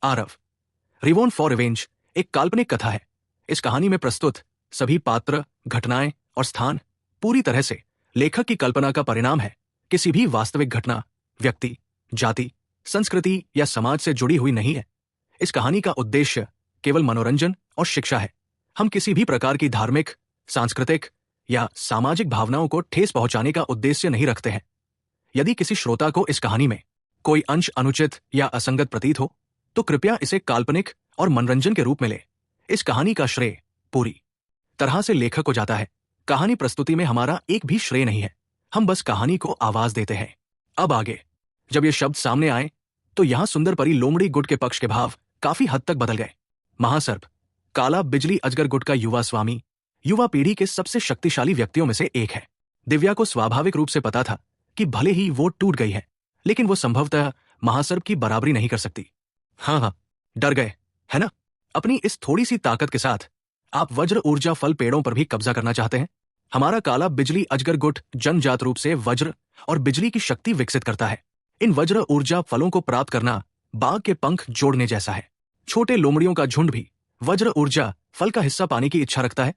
Aarav. रिवॉन for revenge एक काल्पनिक कथा है। इस कहानी में प्रस्तुत सभी पात्र, घटनाएं और स्थान पूरी तरह से लेखक की कल्पना का परिणाम है, किसी भी वास्तविक घटना, व्यक्ति, जाति, संस्कृति या समाज से जुड़ी हुई नहीं है। इस कहानी का उद्देश्य केवल मनोरंजन और शिक्षा है। हम किसी भी प्रकार की धार्मिक, सांस्कृतिक या सामाजिक भावनाओं को ठेस पहुंचाने का उद्देश्य नहीं रखते हैं। यदि किसी श्रोता को इस कहानी में कोई अंश अनुचित या असंगत प्रतीत हो तो कृपया इसे काल्पनिक और मनोरंजन के रूप में ले। इस कहानी का श्रेय पूरी तरह से लेखक को जाता है। कहानी प्रस्तुति में हमारा एक भी श्रेय नहीं है, हम बस कहानी को आवाज देते हैं। अब आगे जब ये शब्द सामने आए तो यहां सुंदर परी लोमड़ी गुट के पक्ष के भाव काफी हद तक बदल गए। महासर्प काला बिजली अजगर गुट का युवा स्वामी युवा पीढ़ी के सबसे शक्तिशाली व्यक्तियों में से एक है। दिव्या को स्वाभाविक रूप से पता था कि भले ही वो टूट गई है, लेकिन वो संभवतः महासर्प की बराबरी नहीं कर सकती। हाँ, डर गए है ना? अपनी इस थोड़ी सी ताकत के साथ आप वज्र ऊर्जा फल पेड़ों पर भी कब्जा करना चाहते हैं। हमारा काला बिजली अजगर गुट जन्मजात रूप से वज्र और बिजली की शक्ति विकसित करता है। इन वज्र ऊर्जा फलों को प्राप्त करना बाघ के पंख जोड़ने जैसा है। छोटे लोमड़ियों का झुंड भी वज्र ऊर्जा फल का हिस्सा पाने की इच्छा रखता है।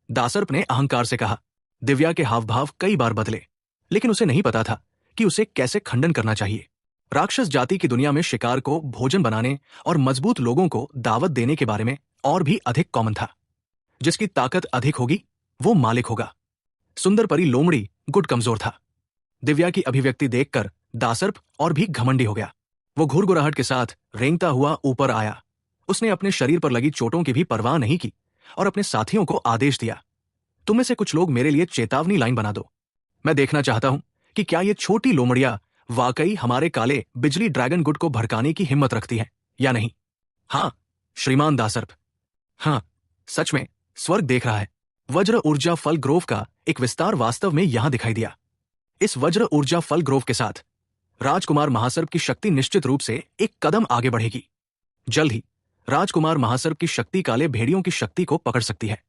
दासर्प ने अहंकार से कहा। दिव्या के हाव भाव कई बार बदले, लेकिन उसे नहीं पता था कि उसे कैसे खंडन करना चाहिए। राक्षस जाति की दुनिया में शिकार को भोजन बनाने और मजबूत लोगों को दावत देने के बारे में और भी अधिक कॉमन था। जिसकी ताकत अधिक होगी वो मालिक होगा। सुंदर परी लोमड़ी गुट कमजोर था। दिव्या की अभिव्यक्ति देखकर दासर्प और भी घमंडी हो गया। वो घुरघुराहट के साथ रेंगता हुआ ऊपर आया। उसने अपने शरीर पर लगी चोटों की भी परवाह नहीं की और अपने साथियों को आदेश दिया, तुम में से कुछ लोग मेरे लिए चेतावनी लाइन बना दो। मैं देखना चाहता हूं कि क्या ये छोटी लोमड़ियां वाकई हमारे काले बिजली ड्रैगन गुट को भड़काने की हिम्मत रखती हैं या नहीं। हाँ श्रीमान दासर्प, हाँ सच में स्वर्ग देख रहा है। वज्र ऊर्जा फल ग्रोव का एक विस्तार वास्तव में यहां दिखाई दिया। इस वज्र ऊर्जा फल ग्रोव के साथ राजकुमार महासर्प की शक्ति निश्चित रूप से एक कदम आगे बढ़ेगी। जल्द ही राजकुमार महासर्प की शक्ति काले भेड़ियों की शक्ति को पकड़ सकती है,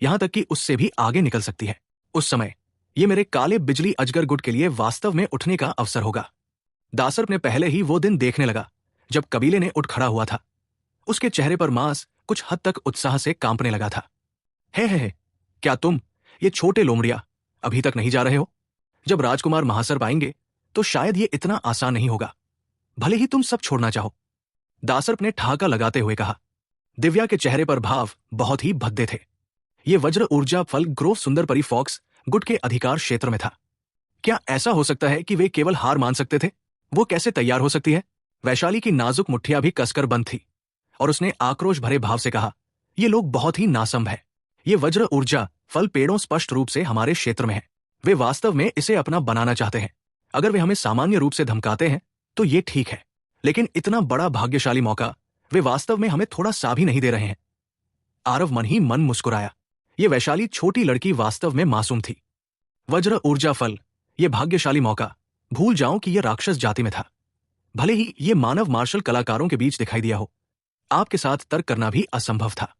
यहां तक कि उससे भी आगे निकल सकती है। उस समय ये मेरे काले बिजली अजगर गुट के लिए वास्तव में उठने का अवसर होगा। दासर्प ने पहले ही वो दिन देखने लगा जब कबीले ने उठ खड़ा हुआ था। उसके चेहरे पर मांस कुछ हद तक उत्साह से कांपने लगा था। है, क्या तुम ये छोटे लोमड़िया अभी तक नहीं जा रहे हो? जब राजकुमार महासर्प आएंगे तो शायद ये इतना आसान नहीं होगा, भले ही तुम सब छोड़ना चाहो। दासर्प ने ठहाका लगाते हुए कहा। दिव्या के चेहरे पर भाव बहुत ही भद्दे थे। ये वज्र ऊर्जा फल ग्रोव सुंदर परी फॉक्स गुट के अधिकार क्षेत्र में था। क्या ऐसा हो सकता है कि वे केवल हार मान सकते थे? वो कैसे तैयार हो सकती है? वैशाली की नाजुक मुट्ठियां भी कसकर बंद थी और उसने आक्रोश भरे भाव से कहा, ये लोग बहुत ही नासंभ है। ये वज्र ऊर्जा फल पेड़ों स्पष्ट रूप से हमारे क्षेत्र में है। वे वास्तव में इसे अपना बनाना चाहते हैं। अगर वे हमें सामान्य रूप से धमकाते हैं तो ये ठीक है, लेकिन इतना बड़ा भाग्यशाली मौका वे वास्तव में हमें थोड़ा सा भी नहीं दे रहे हैं। आरव मन ही मन मुस्कुराया। ये वैशाली छोटी लड़की वास्तव में मासूम थी। वज्र ऊर्जा फल, ये भाग्यशाली मौका, भूल जाऊं कि यह राक्षस जाति में था। भले ही ये मानव मार्शल कलाकारों के बीच दिखाई दिया हो, आपके साथ तर्क करना भी असंभव था।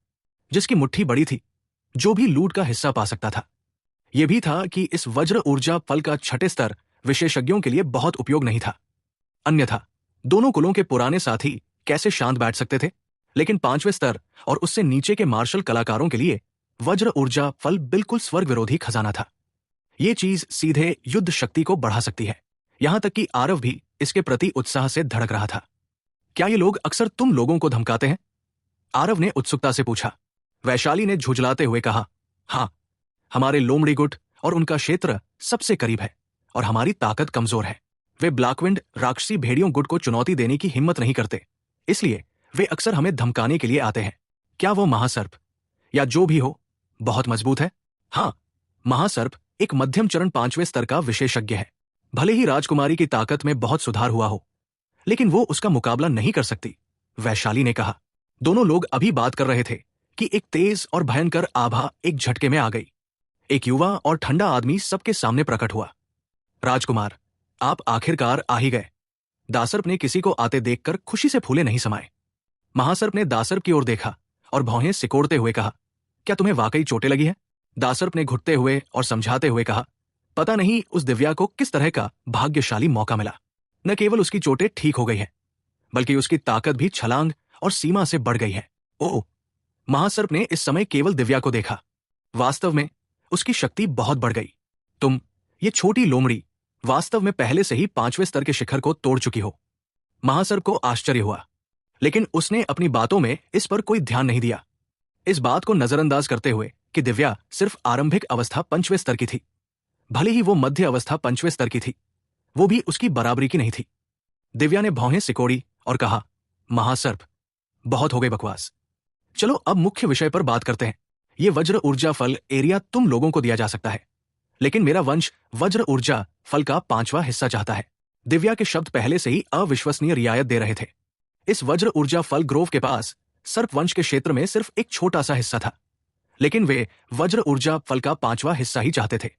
जिसकी मुट्ठी बड़ी थी, जो भी लूट का हिस्सा पा सकता था। यह भी था कि इस वज्र ऊर्जा फल का छठे स्तर विशेषज्ञों के लिए बहुत उपयोग नहीं था। अन्यथा दोनों कुलों के पुराने साथी कैसे शांत बैठ सकते थे? लेकिन पांचवें स्तर और उससे नीचे के मार्शल कलाकारों के लिए वज्र ऊर्जा फल बिल्कुल स्वर्ग विरोधी खजाना था। ये चीज सीधे युद्ध शक्ति को बढ़ा सकती है। यहां तक कि आरव भी इसके प्रति उत्साह से धड़क रहा था। क्या ये लोग अक्सर तुम लोगों को धमकाते हैं? आरव ने उत्सुकता से पूछा। वैशाली ने झुंझलाते हुए कहा, हाँ, हमारे लोमड़ी गुट और उनका क्षेत्र सबसे करीब है और हमारी ताकत कमजोर है। वे ब्लैकविंड राक्षसी भेड़ियों गुट को चुनौती देने की हिम्मत नहीं करते, इसलिए वे अक्सर हमें धमकाने के लिए आते हैं। क्या वो महासर्प या जो भी हो बहुत मजबूत है? हाँ, महासर्प एक मध्यम चरण 5वें स्तर का विशेषज्ञ है। भले ही राजकुमारी की ताकत में बहुत सुधार हुआ हो, लेकिन वो उसका मुकाबला नहीं कर सकती, वैशाली ने कहा। दोनों लोग अभी बात कर रहे थे कि एक तेज और भयंकर आभा एक झटके में आ गई। एक युवा और ठंडा आदमी सबके सामने प्रकट हुआ। राजकुमार, आप आखिरकार आ ही गए। दासर्प ने किसी को आते देखकर खुशी से फूले नहीं समाये। महासर्प ने दासर्प की ओर देखा और भौहें सिकोड़ते हुए कहा, क्या तुम्हें वाकई चोटें लगी है? दासर्प ने घुटते हुए और समझाते हुए कहा, पता नहीं उस दिव्या को किस तरह का भाग्यशाली मौका मिला। न केवल उसकी चोटें ठीक हो गई है, बल्कि उसकी ताकत भी छलांग और सीमा से बढ़ गई है। ओह! महासर्प ने इस समय केवल दिव्या को देखा। वास्तव में उसकी शक्ति बहुत बढ़ गई। तुम, ये छोटी लोमड़ी, वास्तव में पहले से ही 5वें स्तर के शिखर को तोड़ चुकी हो। महासर्प को आश्चर्य हुआ, लेकिन उसने अपनी बातों में इस पर कोई ध्यान नहीं दिया, इस बात को नजरअंदाज करते हुए कि दिव्या सिर्फ आरंभिक अवस्था 5वें स्तर की थी। भले ही वो मध्य अवस्था 5वें स्तर की थी, वो भी उसकी बराबरी की नहीं थी। दिव्या ने भौहें सिकोड़ी और कहा, महासर्प, बहुत हो गई बकवास। चलो अब मुख्य विषय पर बात करते हैं। ये वज्र ऊर्जा फल एरिया तुम लोगों को दिया जा सकता है, लेकिन मेरा वंश वज्र ऊर्जा फल का 5वां हिस्सा चाहता है। दिव्या के शब्द पहले से ही अविश्वसनीय रियायत दे रहे थे। इस वज्र ऊर्जा फल ग्रोव के पास सर्प वंश के क्षेत्र में सिर्फ एक छोटा सा हिस्सा था, लेकिन वे वज्र ऊर्जा फल का 5वां हिस्सा ही चाहते थे।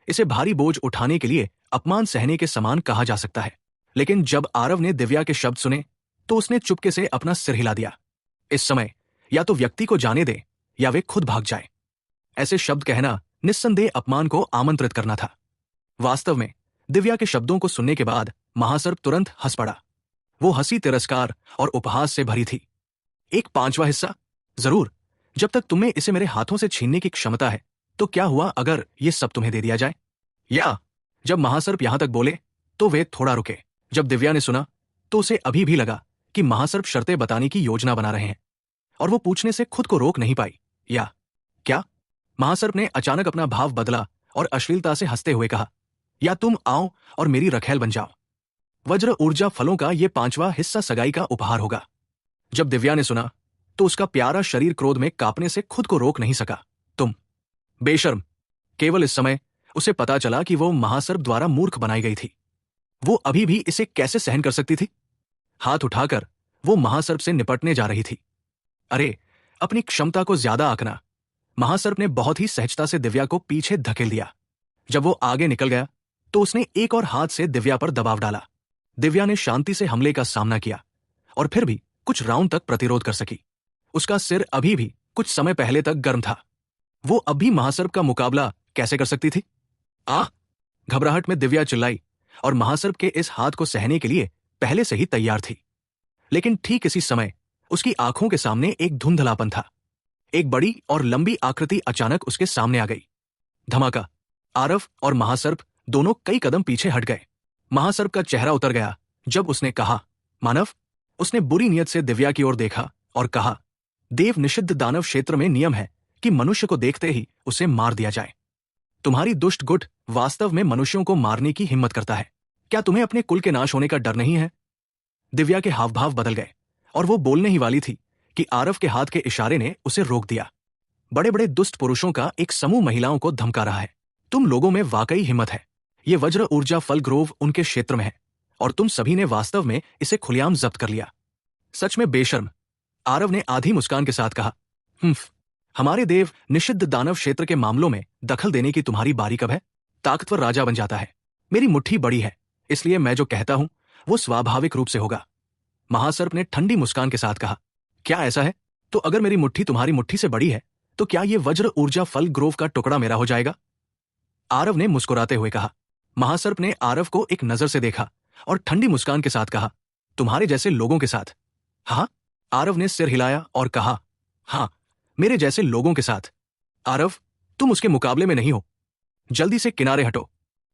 इसे भारी बोझ उठाने के लिए अपमान सहने के समान कहा जा सकता है। लेकिन जब आरव ने दिव्या के शब्द सुने तो उसने चुपके से अपना सिर हिला दिया। इस समय या तो व्यक्ति को जाने दे या वे खुद भाग जाए। ऐसे शब्द कहना निस्संदेह अपमान को आमंत्रित करना था। वास्तव में दिव्या के शब्दों को सुनने के बाद महासर्प तुरंत हंस पड़ा। वो हंसी तिरस्कार और उपहास से भरी थी। एक 5वां हिस्सा? जरूर, जब तक तुम्हें इसे मेरे हाथों से छीनने की क्षमता है, तो क्या हुआ अगर ये सब तुम्हें दे दिया जाए? या जब महासर्प यहां तक बोले तो वे थोड़ा रुके। जब दिव्या ने सुना तो उसे अभी भी लगा कि महासर्प शर्तें बताने की योजना बना रहे हैं, और वो पूछने से खुद को रोक नहीं पाई। या क्या? महासर्प ने अचानक अपना भाव बदला और अश्लीलता से हंसते हुए कहा, या तुम आओ और मेरी रखैल बन जाओ। वज्र ऊर्जा फलों का ये 5वां हिस्सा सगाई का उपहार होगा। जब दिव्या ने सुना तो उसका प्यारा शरीर क्रोध में कांपने से खुद को रोक नहीं सका। तुम बेशर्म! केवल इस समय उसे पता चला कि वो महासर्प द्वारा मूर्ख बनाई गई थी। वो अभी भी इसे कैसे सहन कर सकती थी? हाथ उठाकर वो महासर्प से निपटने जा रही थी। अरे, अपनी क्षमता को ज्यादा आंकना। महासर्प ने बहुत ही सहजता से दिव्या को पीछे धकेल दिया। जब वो आगे निकल गया तो उसने एक और हाथ से दिव्या पर दबाव डाला। दिव्या ने शांति से हमले का सामना किया और फिर भी कुछ राउंड तक प्रतिरोध कर सकी। उसका सिर अभी भी कुछ समय पहले तक गर्म था। वो अब भी महासर्प का मुकाबला कैसे कर सकती थी? आह! घबराहट में दिव्या चिल्लाई और महासर्प के इस हाथ को सहने के लिए पहले से ही तैयार थी। लेकिन ठीक इसी समय उसकी आंखों के सामने एक धुंधलापन था। एक बड़ी और लंबी आकृति अचानक उसके सामने आ गई। धमाका! आरव और महासर्प दोनों कई कदम पीछे हट गए। महासर्प का चेहरा उतर गया जब उसने कहा, मानव। उसने बुरी नियत से दिव्या की ओर देखा और कहा, देव निषिद्ध दानव क्षेत्र में नियम है कि मनुष्य को देखते ही उसे मार दिया जाए। तुम्हारी दुष्ट गुट वास्तव में मनुष्यों को मारने की हिम्मत करता है। क्या तुम्हें अपने कुल के नाश होने का डर नहीं है? दिव्या के हाव भाव बदल गए और वो बोलने ही वाली थी कि आरव के हाथ के इशारे ने उसे रोक दिया। बड़े बड़े दुष्ट पुरुषों का एक समूह महिलाओं को धमका रहा है। तुम लोगों में वाकई हिम्मत है। ये वज्र ऊर्जा फल ग्रोव उनके क्षेत्र में है और तुम सभी ने वास्तव में इसे खुलेआम जब्त कर लिया। सच में बेशर्म! आरव ने आधी मुस्कान के साथ कहा, हमारे देव निषिद्ध दानव क्षेत्र के मामलों में दखल देने की तुम्हारी बारी कब है? ताकतवर राजा बन जाता है। मेरी मुट्ठी बड़ी है, इसलिए मैं जो कहता हूं वो स्वाभाविक रूप से होगा। महासर्प ने ठंडी मुस्कान के साथ कहा, क्या ऐसा है? तो अगर मेरी मुट्ठी तुम्हारी मुट्ठी से बड़ी है तो क्या ये वज्र ऊर्जा फल ग्रोव का टुकड़ा मेरा हो जाएगा? आरव ने मुस्कुराते हुए कहा। महासर्प ने आरव को एक नजर से देखा और ठंडी मुस्कान के साथ कहा, तुम्हारे जैसे लोगों के साथ? हाँ? आरव ने सिर हिलाया और कहा, हाँ, मेरे जैसे लोगों के साथ। आरव, तुम उसके मुकाबले में नहीं हो। जल्दी से किनारे हटो।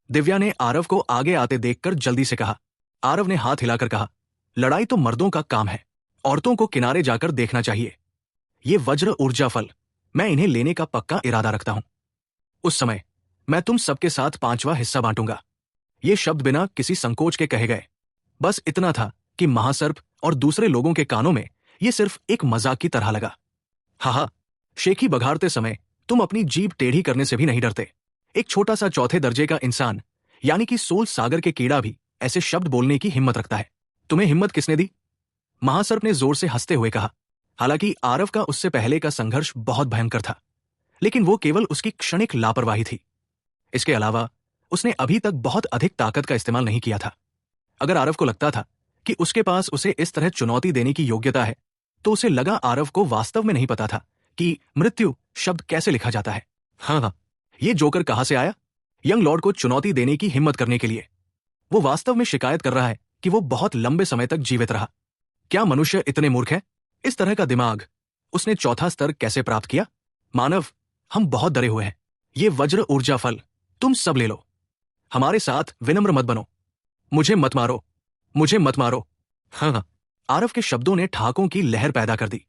दिव्या ने आरव को आगे आते देखकर जल्दी से कहा। आरव ने हाथ हिलाकर कहा, लड़ाई तो मर्दों का काम है, औरतों को किनारे जाकर देखना चाहिए। ये वज्र ऊर्जा फल, मैं इन्हें लेने का पक्का इरादा रखता हूं। उस समय मैं तुम सबके साथ 5वां हिस्सा बांटूंगा। ये शब्द बिना किसी संकोच के कहे गए। बस इतना था कि महासर्प और दूसरे लोगों के कानों में ये सिर्फ एक मजाक की तरह लगा। हा, शेखी बघाड़ते समय तुम अपनी जीभ टेढ़ी करने से भी नहीं डरते। एक छोटा सा चौथे दर्जे का इंसान, यानी कि सोल सागर के कीड़ा भी ऐसे शब्द बोलने की हिम्मत रखता है। तुम्हें हिम्मत किसने दी? महासर्प ने जोर से हंसते हुए कहा। हालांकि आरव का उससे पहले का संघर्ष बहुत भयंकर था, लेकिन वो केवल उसकी क्षणिक लापरवाही थी। इसके अलावा उसने अभी तक बहुत अधिक ताकत का इस्तेमाल नहीं किया था। अगर आरव को लगता था कि उसके पास उसे इस तरह चुनौती देने की योग्यता है, तो उसे लगा आरव को वास्तव में नहीं पता था कि मृत्यु शब्द कैसे लिखा जाता है। हाँ, ये जोकर कहां से आया? यंग लॉर्ड को चुनौती देने की हिम्मत करने के लिए। वो वास्तव में शिकायत कर रहा है कि वो बहुत लंबे समय तक जीवित रहा। क्या मनुष्य इतने मूर्ख है? इस तरह का दिमाग उसने चौथा स्तर कैसे प्राप्त किया? मानव, हम बहुत डरे हुए हैं। ये वज्र ऊर्जा फल तुम सब ले लो। हमारे साथ विनम्र मत बनो। मुझे मत मारो, मुझे मत मारो। हाँ, आरव के शब्दों ने ठहाकों की लहर पैदा कर दी।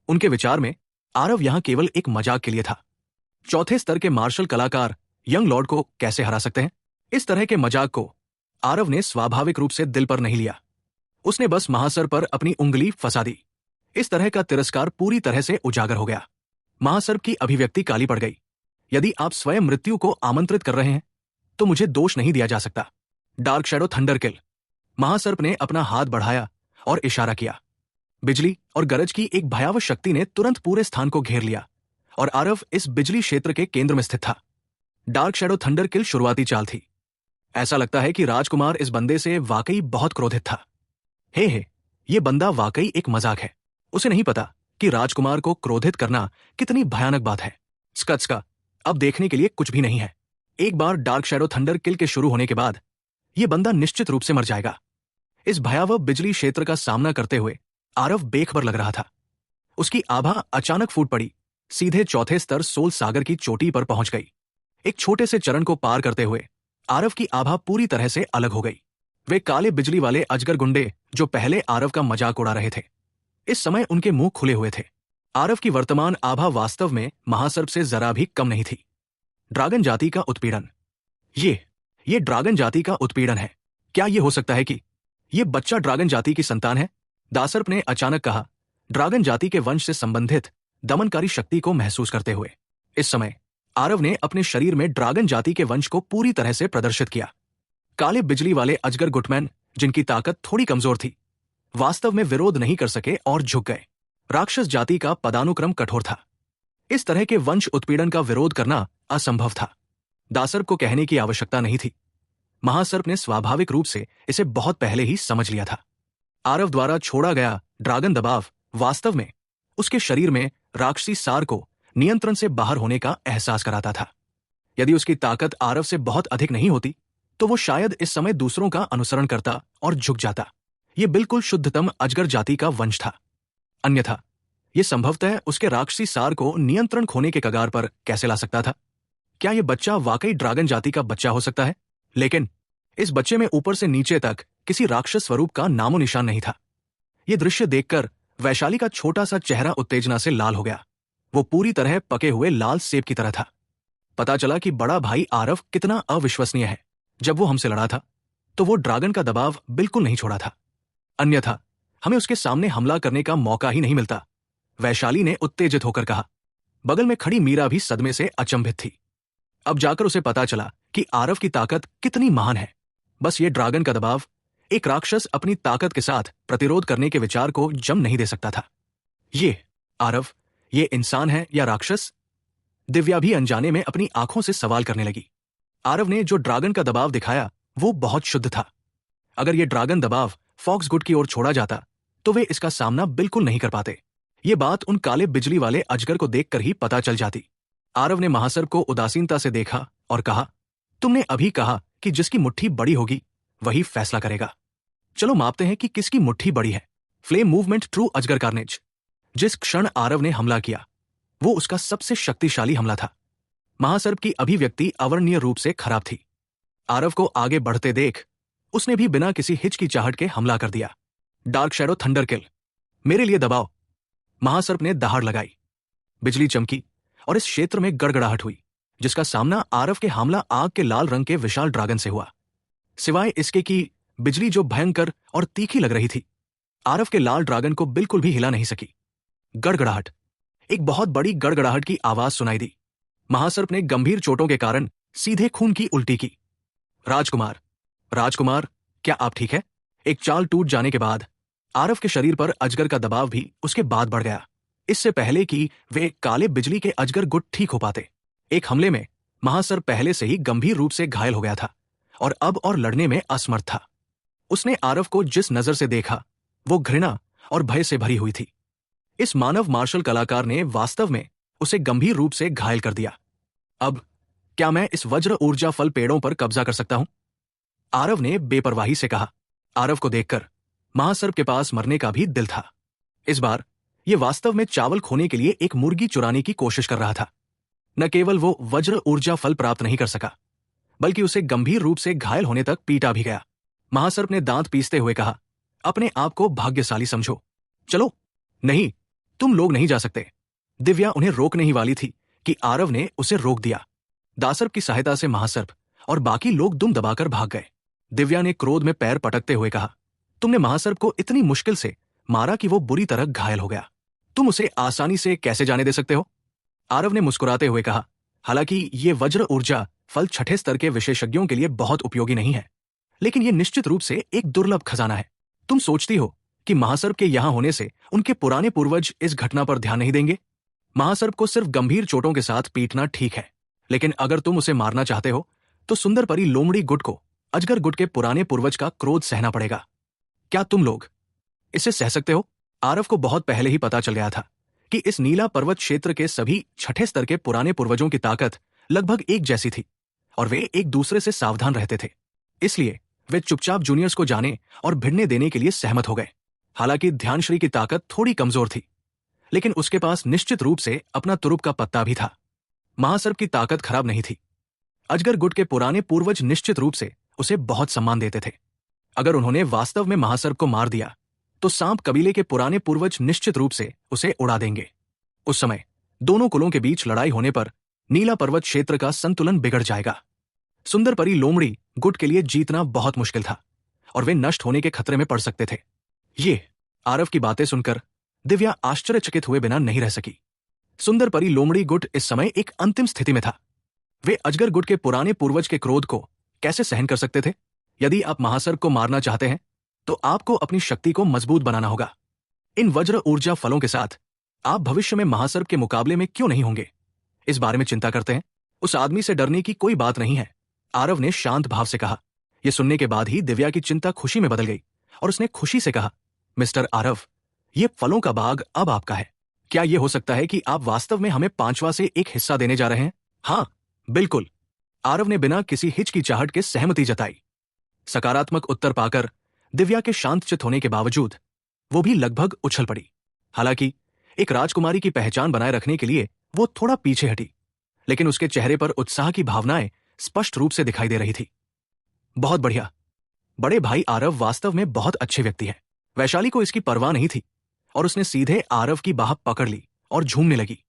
उनके विचार में आरव यहां केवल एक मजाक के लिए था। चौथे स्तर के मार्शल कलाकार यंग लॉर्ड को कैसे हरा सकते हैं? इस तरह के मजाक को आरव ने स्वाभाविक रूप से दिल पर नहीं लिया। उसने बस महासर पर अपनी उंगली फंसा दी। इस तरह का तिरस्कार पूरी तरह से उजागर हो गया। महासर की अभिव्यक्ति काली पड़ गई। यदि आप स्वयं मृत्यु को आमंत्रित कर रहे हैं तो मुझे दोष नहीं दिया जा सकता। Dark shadow थंडरकिल। महासर्प ने अपना हाथ बढ़ाया और इशारा किया। बिजली और गरज की एक भयावह शक्ति ने तुरंत पूरे स्थान को घेर लिया और आरव इस बिजली क्षेत्र के केंद्र में स्थित था। डार्क शैडो थंडरकिल शुरुआती चाल थी। ऐसा लगता है कि राजकुमार इस बंदे से वाकई बहुत क्रोधित था। हे, ये बंदा वाकई एक मजाक है। उसे नहीं पता कि राजकुमार को क्रोधित करना कितनी भयानक बात है। स्कत्सका, अब देखने के लिए कुछ भी नहीं है। एक बार डार्क शैडो थंडरकिल के शुरू होने के बाद यह बंदा निश्चित रूप से मर जाएगा। इस भयावह बिजली क्षेत्र का सामना करते हुए आरव बेखबर लग रहा था। उसकी आभा अचानक फूट पड़ी, सीधे चौथे स्तर सोल सागर की चोटी पर पहुंच गई। एक छोटे से चरण को पार करते हुए आरव की आभा पूरी तरह से अलग हो गई। वे काले बिजली वाले अजगर गुंडे जो पहले आरव का मजाक उड़ा रहे थे, इस समय उनके मुंह खुले हुए थे। आरव की वर्तमान आभा वास्तव में महासर्प से जरा भी कम नहीं थी। ड्रैगन जाति का उत्पीड़न। ये ड्रैगन जाति का उत्पीड़न है। क्या यह हो सकता है कि यह बच्चा ड्रैगन जाति की संतान है? दासर्प ने अचानक कहा, ड्रैगन जाति के वंश से संबंधित दमनकारी शक्ति को महसूस करते हुए। इस समय आरव ने अपने शरीर में ड्रैगन जाति के वंश को पूरी तरह से प्रदर्शित किया। काले बिजली वाले अजगर गुटमैन, जिनकी ताकत थोड़ी कमजोर थी, वास्तव में विरोध नहीं कर सके और झुक गए। राक्षस जाति का पदानुक्रम कठोर था। इस तरह के वंश उत्पीड़न का विरोध करना असंभव था। दासर्प को कहने की आवश्यकता नहीं थी। महासर्प ने स्वाभाविक रूप से इसे बहुत पहले ही समझ लिया था। आरव द्वारा छोड़ा गया ड्रैगन दबाव वास्तव में उसके शरीर में राक्षसी सार को नियंत्रण से बाहर होने का एहसास कराता था। यदि उसकी ताकत आरव से बहुत अधिक नहीं होती तो वो शायद इस समय दूसरों का अनुसरण करता और झुक जाता। ये बिल्कुल शुद्धतम अजगर जाति का वंश था। अन्यथा यह संभवतः उसके राक्षसी सार को नियंत्रण खोने के कगार पर कैसे ला सकता था? क्या यह बच्चा वाकई ड्रैगन जाति का बच्चा हो सकता है? लेकिन इस बच्चे में ऊपर से नीचे तक किसी राक्षस स्वरूप का नामो निशान नहीं था। यह दृश्य देखकर वैशाली का छोटा सा चेहरा उत्तेजना से लाल हो गया। वो पूरी तरह पके हुए लाल सेब की तरह था। पता चला कि बड़ा भाई आरव कितना अविश्वसनीय है। जब वो हमसे लड़ा था तो वो ड्रैगन का दबाव बिल्कुल नहीं छोड़ा था, अन्यथा हमें उसके सामने हमला करने का मौका ही नहीं मिलता। वैशाली ने उत्तेजित होकर कहा। बगल में खड़ी मीरा भी सदमे से अचंभित थी। अब जाकर उसे पता चला कि आरव की ताकत कितनी महान है। बस ये ड्रैगन का दबाव एक राक्षस अपनी ताकत के साथ प्रतिरोध करने के विचार को जम नहीं दे सकता था। आरव, ये इंसान है या राक्षस? दिव्या भी अनजाने में अपनी आंखों से सवाल करने लगी। आरव ने जो ड्रैगन का दबाव दिखाया वो बहुत शुद्ध था। अगर ये ड्रैगन दबाव फॉक्सगुड की ओर छोड़ा जाता तो वे इसका सामना बिल्कुल नहीं कर पाते। ये बात उन काले बिजली वाले अजगर को देखकर ही पता चल जाती। आरव ने महासर्प को उदासीनता से देखा और कहा, तुमने अभी कहा कि जिसकी मुट्ठी बड़ी होगी वही फैसला करेगा। चलो मापते हैं कि किसकी मुट्ठी बड़ी है। फ्लेम मूवमेंट ट्रू अजगर कार्नेज। जिस क्षण आरव ने हमला किया वो उसका सबसे शक्तिशाली हमला था। महासर्प की अभिव्यक्ति अवर्णनीय रूप से खराब थी। आरव को आगे बढ़ते देख उसने भी बिना किसी हिचकिचाहट के हमला कर दिया। डार्क शैडो थंडरकिल, मेरे लिए दबाओ। महासर्प ने दहाड़ लगाई। बिजली चमकी और इस क्षेत्र में गड़गड़ाहट हुई, जिसका सामना आरव के हमला आग के लाल रंग के विशाल ड्रैगन से हुआ। सिवाय इसके कि बिजली जो भयंकर और तीखी लग रही थी, आरव के लाल ड्रैगन को बिल्कुल भी हिला नहीं सकी। गड़गड़ाहट, एक बहुत बड़ी गड़गड़ाहट की आवाज सुनाई दी। महासर्प ने गंभीर चोटों के कारण सीधे खून की उल्टी की। राजकुमार, क्या आप ठीक है? एक चाल टूट जाने के बाद आरव के शरीर पर अजगर का दबाव भी उसके बाद बढ़ गया, इससे पहले कि वे काले बिजली के अजगर गुट ठीक हो पाते। एक हमले में महासर्प पहले से ही गंभीर रूप से घायल हो गया था और अब और लड़ने में असमर्थ था। उसने आरव को जिस नजर से देखा वो घृणा और भय से भरी हुई थी। इस मानव मार्शल कलाकार ने वास्तव में उसे गंभीर रूप से घायल कर दिया। अब क्या मैं इस वज्र ऊर्जा फल पेड़ों पर कब्जा कर सकता हूं? आरव ने बेपरवाही से कहा। आरव को देखकर महासर्प के पास मरने का भी दिल था। इस बार ये वास्तव में चावल खोने के लिए एक मुर्गी चुराने की कोशिश कर रहा था। न केवल वो वज्र ऊर्जा फल प्राप्त नहीं कर सका, बल्कि उसे गंभीर रूप से घायल होने तक पीटा भी गया। महासर्प ने दांत पीसते हुए कहा, अपने आप को भाग्यशाली समझो। चलो। नहीं, तुम लोग नहीं जा सकते। दिव्या उन्हें रोकने ही वाली थी कि आरव ने उसे रोक दिया। दासर्प की सहायता से महासर्प और बाकी लोग दुम दबाकर भाग गए। दिव्या ने क्रोध में पैर पटकते हुए कहा, तुमने महासर्प को इतनी मुश्किल से मारा कि वो बुरी तरह घायल हो गया। तुम उसे आसानी से कैसे जाने दे सकते हो? आरव ने मुस्कुराते हुए कहा, हालांकि ये वज्र ऊर्जा फल छठे स्तर के विशेषज्ञों के लिए बहुत उपयोगी नहीं है, लेकिन ये निश्चित रूप से एक दुर्लभ खजाना है। तुम सोचती हो कि महासर्प के यहां होने से उनके पुराने पूर्वज इस घटना पर ध्यान नहीं देंगे? महासर्प को सिर्फ गंभीर चोटों के साथ पीटना ठीक है, लेकिन अगर तुम उसे मारना चाहते हो तो सुंदर परी लोमड़ी गुट को अजगर गुट के पुराने पूर्वज का क्रोध सहना पड़ेगा। क्या तुम लोग इसे सह सकते हो? आरव को बहुत पहले ही पता चल गया था कि इस नीला पर्वत क्षेत्र के सभी छठे स्तर के पुराने पूर्वजों की ताकत लगभग एक जैसी थी और वे एक दूसरे से सावधान रहते थे। इसलिए वे चुपचाप जूनियर्स को जाने और भिड़ने देने के लिए सहमत हो गए। हालांकि ध्यानश्री की ताकत थोड़ी कमजोर थी, लेकिन उसके पास निश्चित रूप से अपना तुरुप का पत्ता भी था। महासर्प की ताकत खराब नहीं थी। अजगर गुट के पुराने पूर्वज निश्चित रूप से उसे बहुत सम्मान देते थे। अगर उन्होंने वास्तव में महासर्प को मार दिया तो सांप कबीले के पुराने पूर्वज निश्चित रूप से उसे उड़ा देंगे। उस समय दोनों कुलों के बीच लड़ाई होने पर नीला पर्वत क्षेत्र का संतुलन बिगड़ जाएगा। सुंदर परी लोमड़ी गुट के लिए जीतना बहुत मुश्किल था और वे नष्ट होने के खतरे में पड़ सकते थे। ये आरव की बातें सुनकर दिव्या आश्चर्यचकित हुए बिना नहीं रह सकी। सुंदर परी लोमड़ी गुट इस समय एक अंतिम स्थिति में था। वे अजगर गुट के पुराने पूर्वज के क्रोध को कैसे सहन कर सकते थे? यदि आप महासर्प को मारना चाहते हैं तो आपको अपनी शक्ति को मजबूत बनाना होगा। इन वज्र ऊर्जा फलों के साथ आप भविष्य में महासर्प के मुकाबले में क्यों नहीं होंगे? इस बारे में चिंता करते हैं? उस आदमी से डरने की कोई बात नहीं है, आरव ने शांत भाव से कहा। यह सुनने के बाद ही दिव्या की चिंता खुशी में बदल गई और उसने खुशी से कहा, मिस्टर आरव, ये फलों का बाग अब आपका है। क्या यह हो सकता है कि आप वास्तव में हमें 5वां से एक हिस्सा देने जा रहे हैं? हाँ, बिल्कुल, आरव ने बिना किसी हिचकिचाहट के सहमति जताई। सकारात्मक उत्तर पाकर दिव्या के शांतचित्त होने के बावजूद वो भी लगभग उछल पड़ी। हालांकि एक राजकुमारी की पहचान बनाए रखने के लिए वो थोड़ा पीछे हटी, लेकिन उसके चेहरे पर उत्साह की भावनाएं स्पष्ट रूप से दिखाई दे रही थी। बहुत बढ़िया, बड़े भाई आरव वास्तव में बहुत अच्छे व्यक्ति है। वैशाली को इसकी परवाह नहीं थी और उसने सीधे आरव की बाह पकड़ ली और झूमने लगी।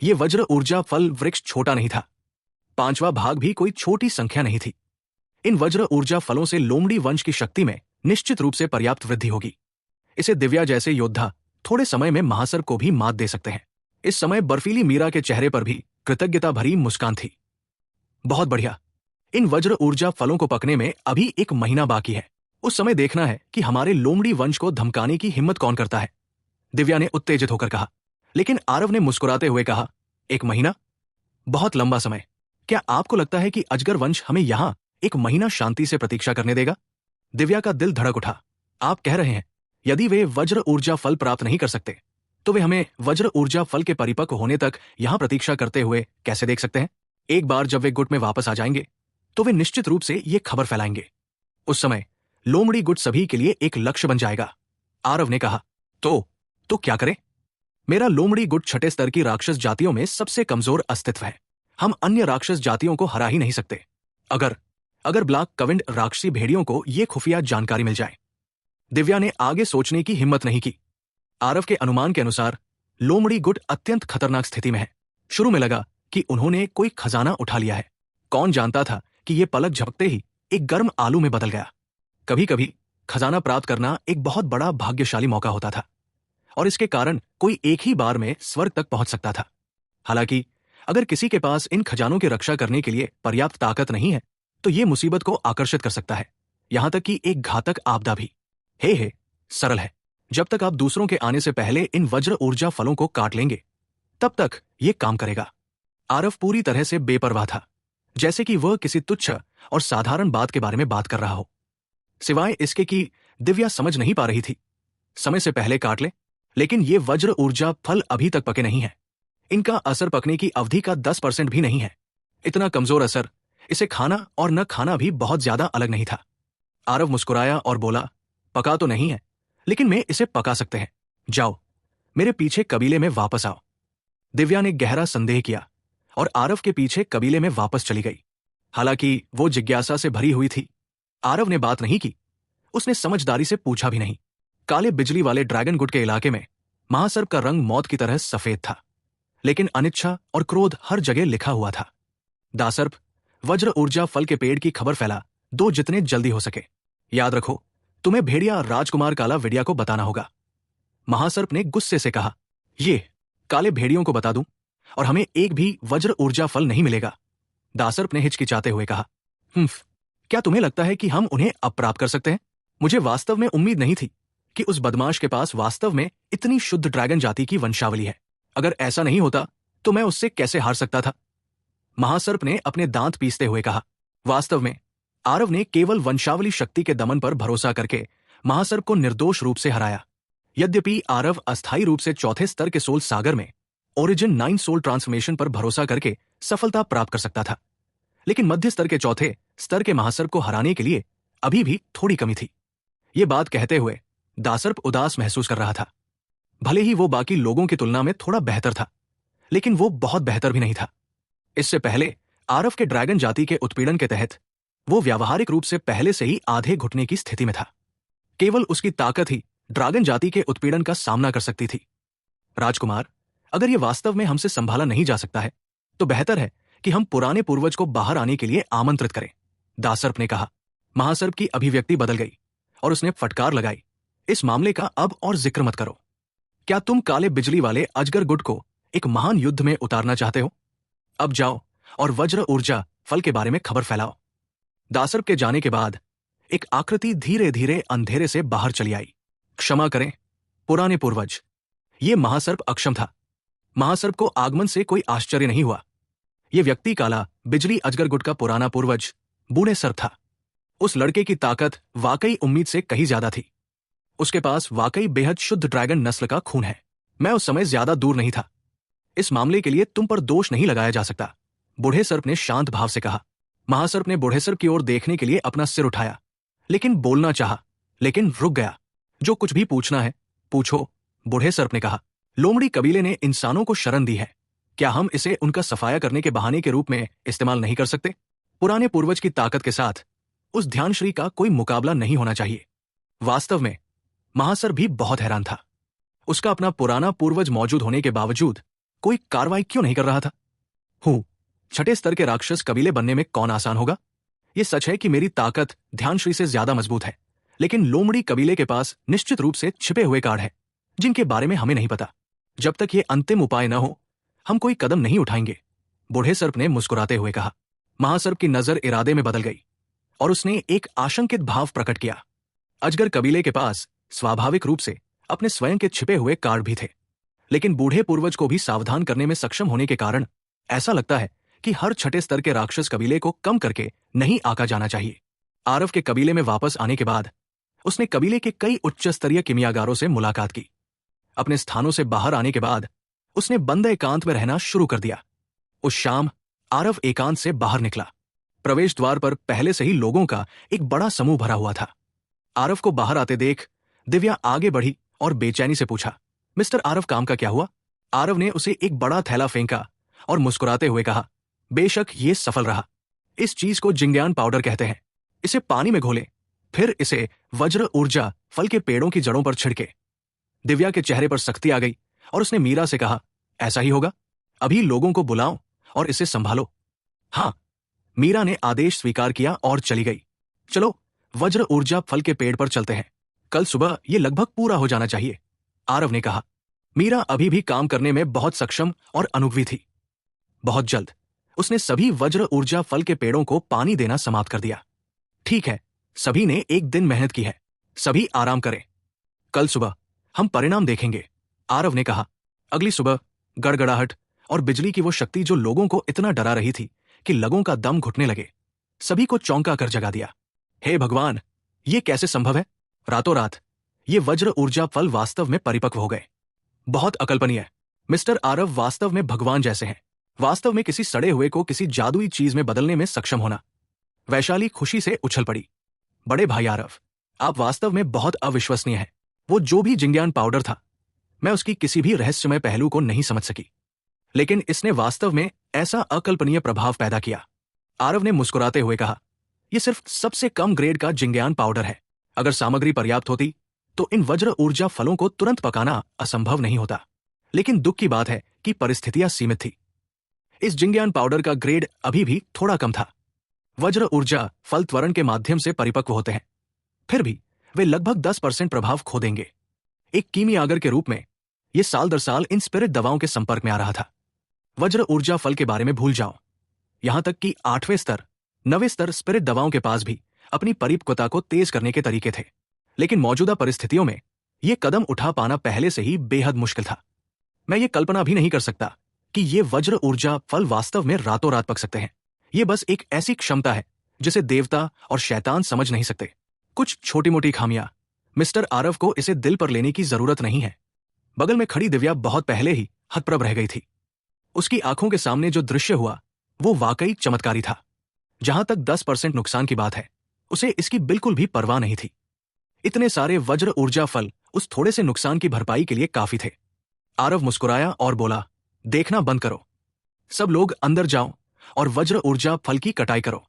ये वज्र ऊर्जा फल वृक्ष छोटा नहीं था, 5वां भाग भी कोई छोटी संख्या नहीं थी। इन वज्र ऊर्जा फलों से लोमड़ी वंश की शक्ति में निश्चित रूप से पर्याप्त वृद्धि होगी। इसे दिव्या जैसे योद्धा थोड़े समय में महासर्प को भी मात दे सकते हैं। इस समय बर्फीली मीरा के चेहरे पर भी कृतज्ञता भरी मुस्कान थी। बहुत बढ़िया, इन वज्र ऊर्जा फलों को पकने में अभी 1 महीना बाकी है। उस समय देखना है कि हमारे लोमड़ी वंश को धमकाने की हिम्मत कौन करता है, दिव्या ने उत्तेजित होकर कहा। लेकिन आरव ने मुस्कुराते हुए कहा, 1 महीना? बहुत लंबा समय। क्या आपको लगता है कि अजगर वंश हमें यहां 1 महीना शांति से प्रतीक्षा करने देगा? दिव्या का दिल धड़क उठा। आप कह रहे हैं यदि वे वज्र ऊर्जा फल प्राप्त नहीं कर सकते तो वे हमें वज्र ऊर्जा फल के परिपक्व होने तक यहां प्रतीक्षा करते हुए कैसे देख सकते हैं? एक बार जब वे गुट में वापस आ जाएंगे तो वे निश्चित रूप से ये खबर फैलाएंगे। उस समय लोमड़ी गुट सभी के लिए एक लक्ष्य बन जाएगा। आरव ने कहा, तो क्या करें? मेरा लोमड़ी गुट छठे स्तर की राक्षस जातियों में सबसे कमजोर अस्तित्व है। हम अन्य राक्षस जातियों को हरा ही नहीं सकते। अगर ब्लैक कविंड राक्षसी भेड़ियों को यह खुफिया जानकारी मिल जाए। दिव्या ने आगे सोचने की हिम्मत नहीं की। आरव के अनुमान के अनुसार लोमड़ी गुट अत्यंत खतरनाक स्थिति में है। शुरू में लगा कि उन्होंने कोई खजाना उठा लिया है। कौन जानता था कि यह पलक झपकते ही एक गर्म आलू में बदल गया। कभी कभी खजाना प्राप्त करना एक बहुत बड़ा भाग्यशाली मौका होता था और इसके कारण कोई एक ही बार में स्वर्ग तक पहुंच सकता था। हालांकि अगर किसी के पास इन खजानों की रक्षा करने के लिए पर्याप्त ताकत नहीं है तो यह मुसीबत को आकर्षित कर सकता है, यहां तक कि एक घातक आपदा भी। हे सरल है, जब तक आप दूसरों के आने से पहले इन वज्र ऊर्जा फलों को काट लेंगे तब तक यह काम करेगा। आरव पूरी तरह से बेपरवाह था, जैसे कि वह किसी तुच्छ और साधारण बात के बारे में बात कर रहा हो। सिवाय इसके कि दिव्या समझ नहीं पा रही थी। समय से पहले काट ले, लेकिन ये वज्र ऊर्जा फल अभी तक पके नहीं है। इनका असर पकने की अवधि का 10% भी नहीं है। इतना कमजोर असर, इसे खाना और न खाना भी बहुत ज्यादा अलग नहीं था। आरव मुस्कुराया और बोला, पका तो नहीं है, लेकिन मैं इसे पका सकते हैं। जाओ, मेरे पीछे कबीले में वापस आओ। दिव्या ने गहरा संदेह किया और आरव के पीछे कबीले में वापस चली गई। हालांकि वो जिज्ञासा से भरी हुई थी। आरव ने बात नहीं की, उसने समझदारी से पूछा भी नहीं। काले बिजली वाले ड्रैगन गुट के इलाके में महासर्प का रंग मौत की तरह सफेद था, लेकिन अनिच्छा और क्रोध हर जगह लिखा हुआ था। दासर्प, वज्र ऊर्जा फल के पेड़ की खबर फैला दो जितने जल्दी हो सके। याद रखो, तुम्हें भेड़िया राजकुमार काला विडिया को बताना होगा। महासर्प ने गुस्से से कहा। ये काले भेड़ियों को बता दूं और हमें एक भी वज्र ऊर्जा फल नहीं मिलेगा? दासर्प ने हिचकिचाते हुए कहा। क्या तुम्हें लगता है कि हम उन्हें अब प्राप्त कर सकते हैं? मुझे वास्तव में उम्मीद नहीं थी कि उस बदमाश के पास वास्तव में इतनी शुद्ध ड्रैगन जाति की वंशावली है। अगर ऐसा नहीं होता तो मैं उससे कैसे हार सकता था? महासर्प ने अपने दांत पीसते हुए कहा। वास्तव में आरव ने केवल वंशावली शक्ति के दमन पर भरोसा करके महासर्प को निर्दोष रूप से हराया। यद्यपि आरव अस्थायी रूप से चौथे स्तर के सोल सागर में ओरिजिन 9 सोल ट्रांसफॉर्मेशन पर भरोसा करके सफलता प्राप्त कर सकता था, लेकिन मध्य स्तर के चौथे स्तर के महासर्प को हराने के लिए अभी भी थोड़ी कमी थी। ये बात कहते हुए दासर्प उदास महसूस कर रहा था। भले ही वो बाकी लोगों की तुलना में थोड़ा बेहतर था, लेकिन वो बहुत बेहतर भी नहीं था। इससे पहले आरव के ड्रैगन जाति के उत्पीड़न के तहत वो व्यावहारिक रूप से पहले से ही आधे घुटने की स्थिति में था। केवल उसकी ताकत ही ड्रैगन जाति के उत्पीड़न का सामना कर सकती थी। राजकुमार, अगर ये वास्तव में हमसे संभाला नहीं जा सकता है तो बेहतर है कि हम पुराने पूर्वज को बाहर आने के लिए आमंत्रित करें, दासर्प ने कहा। महासर्प की अभिव्यक्ति बदल गई और उसने फटकार लगाई। इस मामले का अब और जिक्र मत करो। क्या तुम काले बिजली वाले अजगर गुट को एक महान युद्ध में उतारना चाहते हो? अब जाओ और वज्र ऊर्जा फल के बारे में खबर फैलाओ। दासर्प के जाने के बाद एक आकृति धीरे धीरे अंधेरे से बाहर चली आई। क्षमा करें पुराने पूर्वज, ये महासर्प अक्षम था। महासर्प को आगमन से कोई आश्चर्य नहीं हुआ। ये व्यक्ति काला बिजली अजगर गुट का पुराना पूर्वज बूढ़े सर था। उस लड़के की ताकत वाकई उम्मीद से कहीं ज्यादा थी। उसके पास वाकई बेहद शुद्ध ड्रैगन नस्ल का खून है। मैं उस समय ज्यादा दूर नहीं था। इस मामले के लिए तुम पर दोष नहीं लगाया जा सकता, बूढ़े सर्प ने शांत भाव से कहा। महासर्प ने बूढ़े सर्प की ओर देखने के लिए अपना सिर उठाया, लेकिन बोलना चाहा, लेकिन रुक गया। जो कुछ भी पूछना है पूछो, बूढ़े सर्प ने कहा। लोमड़ी कबीले ने इंसानों को शरण दी है, क्या हम इसे उनका सफाया करने के बहाने के रूप में इस्तेमाल नहीं कर सकते? पुराने पूर्वज की ताकत के साथ उस ध्यानश्री का कोई मुकाबला नहीं होना चाहिए। वास्तव में महासर्प भी बहुत हैरान था। उसका अपना पुराना पूर्वज मौजूद होने के बावजूद कोई कार्रवाई क्यों नहीं कर रहा था? छठे स्तर के राक्षस कबीले बनने में कौन आसान होगा? यह सच है कि मेरी ताकत ध्यानश्री से ज्यादा मजबूत है, लेकिन लोमड़ी कबीले के पास निश्चित रूप से छिपे हुए कार्ड है जिनके बारे में हमें नहीं पता। जब तक ये अंतिम उपाय न हो हम कोई कदम नहीं उठाएंगे, बूढ़े सर्प ने मुस्कुराते हुए कहा। महासर्प की नजर इरादे में बदल गई और उसने एक आशंकित भाव प्रकट किया। अजगर कबीले के पास स्वाभाविक रूप से अपने स्वयं के छिपे हुए कार्ड भी थे, लेकिन बूढ़े पूर्वज को भी सावधान करने में सक्षम होने के कारण ऐसा लगता है कि हर छठे स्तर के राक्षस कबीले को कम करके नहीं आका जाना चाहिए। आरव के कबीले में वापस आने के बाद उसने कबीले के कई उच्च स्तरीय किमियागारों से मुलाकात की। अपने स्थानों से बाहर आने के बाद उसने बंद एकांत में रहना शुरू कर दिया। उस शाम आरव एकांत से बाहर निकला। प्रवेश द्वार पर पहले से ही लोगों का एक बड़ा समूह भरा हुआ था। आरव को बाहर आते देख दिव्या आगे बढ़ी और बेचैनी से पूछा, मिस्टर आरव, काम का क्या हुआ? आरव ने उसे एक बड़ा थैला फेंका और मुस्कुराते हुए कहा, बेशक ये सफल रहा। इस चीज को जिंग्यान पाउडर कहते हैं। इसे पानी में घोले, फिर इसे वज्र ऊर्जा फल के पेड़ों की जड़ों पर छिड़के। दिव्या के चेहरे पर सख्ती आ गई और उसने मीरा से कहा, ऐसा ही होगा, अभी लोगों को बुलाओ और इसे संभालो। हाँ, मीरा ने आदेश स्वीकार किया और चली गई। चलो वज्र ऊर्जा फल के पेड़ पर चलते हैं, कल सुबह ये लगभग पूरा हो जाना चाहिए, आरव ने कहा। मीरा अभी भी काम करने में बहुत सक्षम और अनुभवी थी। बहुत जल्द उसने सभी वज्र ऊर्जा फल के पेड़ों को पानी देना समाप्त कर दिया। ठीक है, सभी ने एक दिन मेहनत की है, सभी आराम करें, कल सुबह हम परिणाम देखेंगे, आरव ने कहा। अगली सुबह गड़गड़ाहट और बिजली की वो शक्ति जो लोगों को इतना डरा रही थी कि लोगों का दम घुटने लगे, सभी को चौंका कर जगा दिया। हे भगवान, ये कैसे संभव है? रातों रात ये वज्र ऊर्जा फल वास्तव में परिपक्व हो गए। बहुत अकल्पनीय। मिस्टर आरव वास्तव में भगवान जैसे हैं। वास्तव में किसी सड़े हुए को किसी जादुई चीज में बदलने में सक्षम होना। वैशाली खुशी से उछल पड़ी। बड़े भाई आरव, आप वास्तव में बहुत अविश्वसनीय हैं। वो जो भी जिंग्यान पाउडर था, मैं उसकी किसी भी रहस्यमय पहलू को नहीं समझ सकी, लेकिन इसने वास्तव में ऐसा अकल्पनीय प्रभाव पैदा किया। आरव ने मुस्कुराते हुए कहा, यह सिर्फ सबसे कम ग्रेड का जिंग्यान पाउडर है। अगर सामग्री पर्याप्त होती तो इन वज्र ऊर्जा फलों को तुरंत पकाना असंभव नहीं होता। लेकिन दुख की बात है कि परिस्थितियां सीमित थी। इस जिंग्यान पाउडर का ग्रेड अभी भी थोड़ा कम था। वज्र ऊर्जा फल त्वरण के माध्यम से परिपक्व होते हैं, फिर भी वे लगभग 10% प्रभाव खो देंगे। एक कीमियागर के रूप में यह साल दर साल इन स्पिरिट दवाओं के संपर्क में आ रहा था। वज्र ऊर्जा फल के बारे में भूल जाओ। यहां तक कि 8वें स्तर 9वें स्तर स्पिरिट दवाओं के पास भी अपनी परिपक्वता को तेज करने के तरीके थे, लेकिन मौजूदा परिस्थितियों में यह कदम उठा पाना पहले से ही बेहद मुश्किल था। मैं ये कल्पना भी नहीं कर सकता कि ये वज्र ऊर्जा फल वास्तव में रातों रात पक सकते हैं। ये बस एक ऐसी क्षमता है जिसे देवता और शैतान समझ नहीं सकते। कुछ छोटी मोटी खामियां, मिस्टर आरव को इसे दिल पर लेने की जरूरत नहीं है। बगल में खड़ी दिव्या बहुत पहले ही हतप्रभ रह गई थी। उसकी आंखों के सामने जो दृश्य हुआ वो वाकई चमत्कारी था। जहां तक 10% नुकसान की बात है, उसे इसकी बिल्कुल भी परवाह नहीं थी। इतने सारे वज्र ऊर्जा फल उस थोड़े से नुकसान की भरपाई के लिए काफी थे। आरव मुस्कुराया और बोला, देखना बंद करो। सब लोग अंदर जाओ और वज्र ऊर्जा फल की कटाई करो।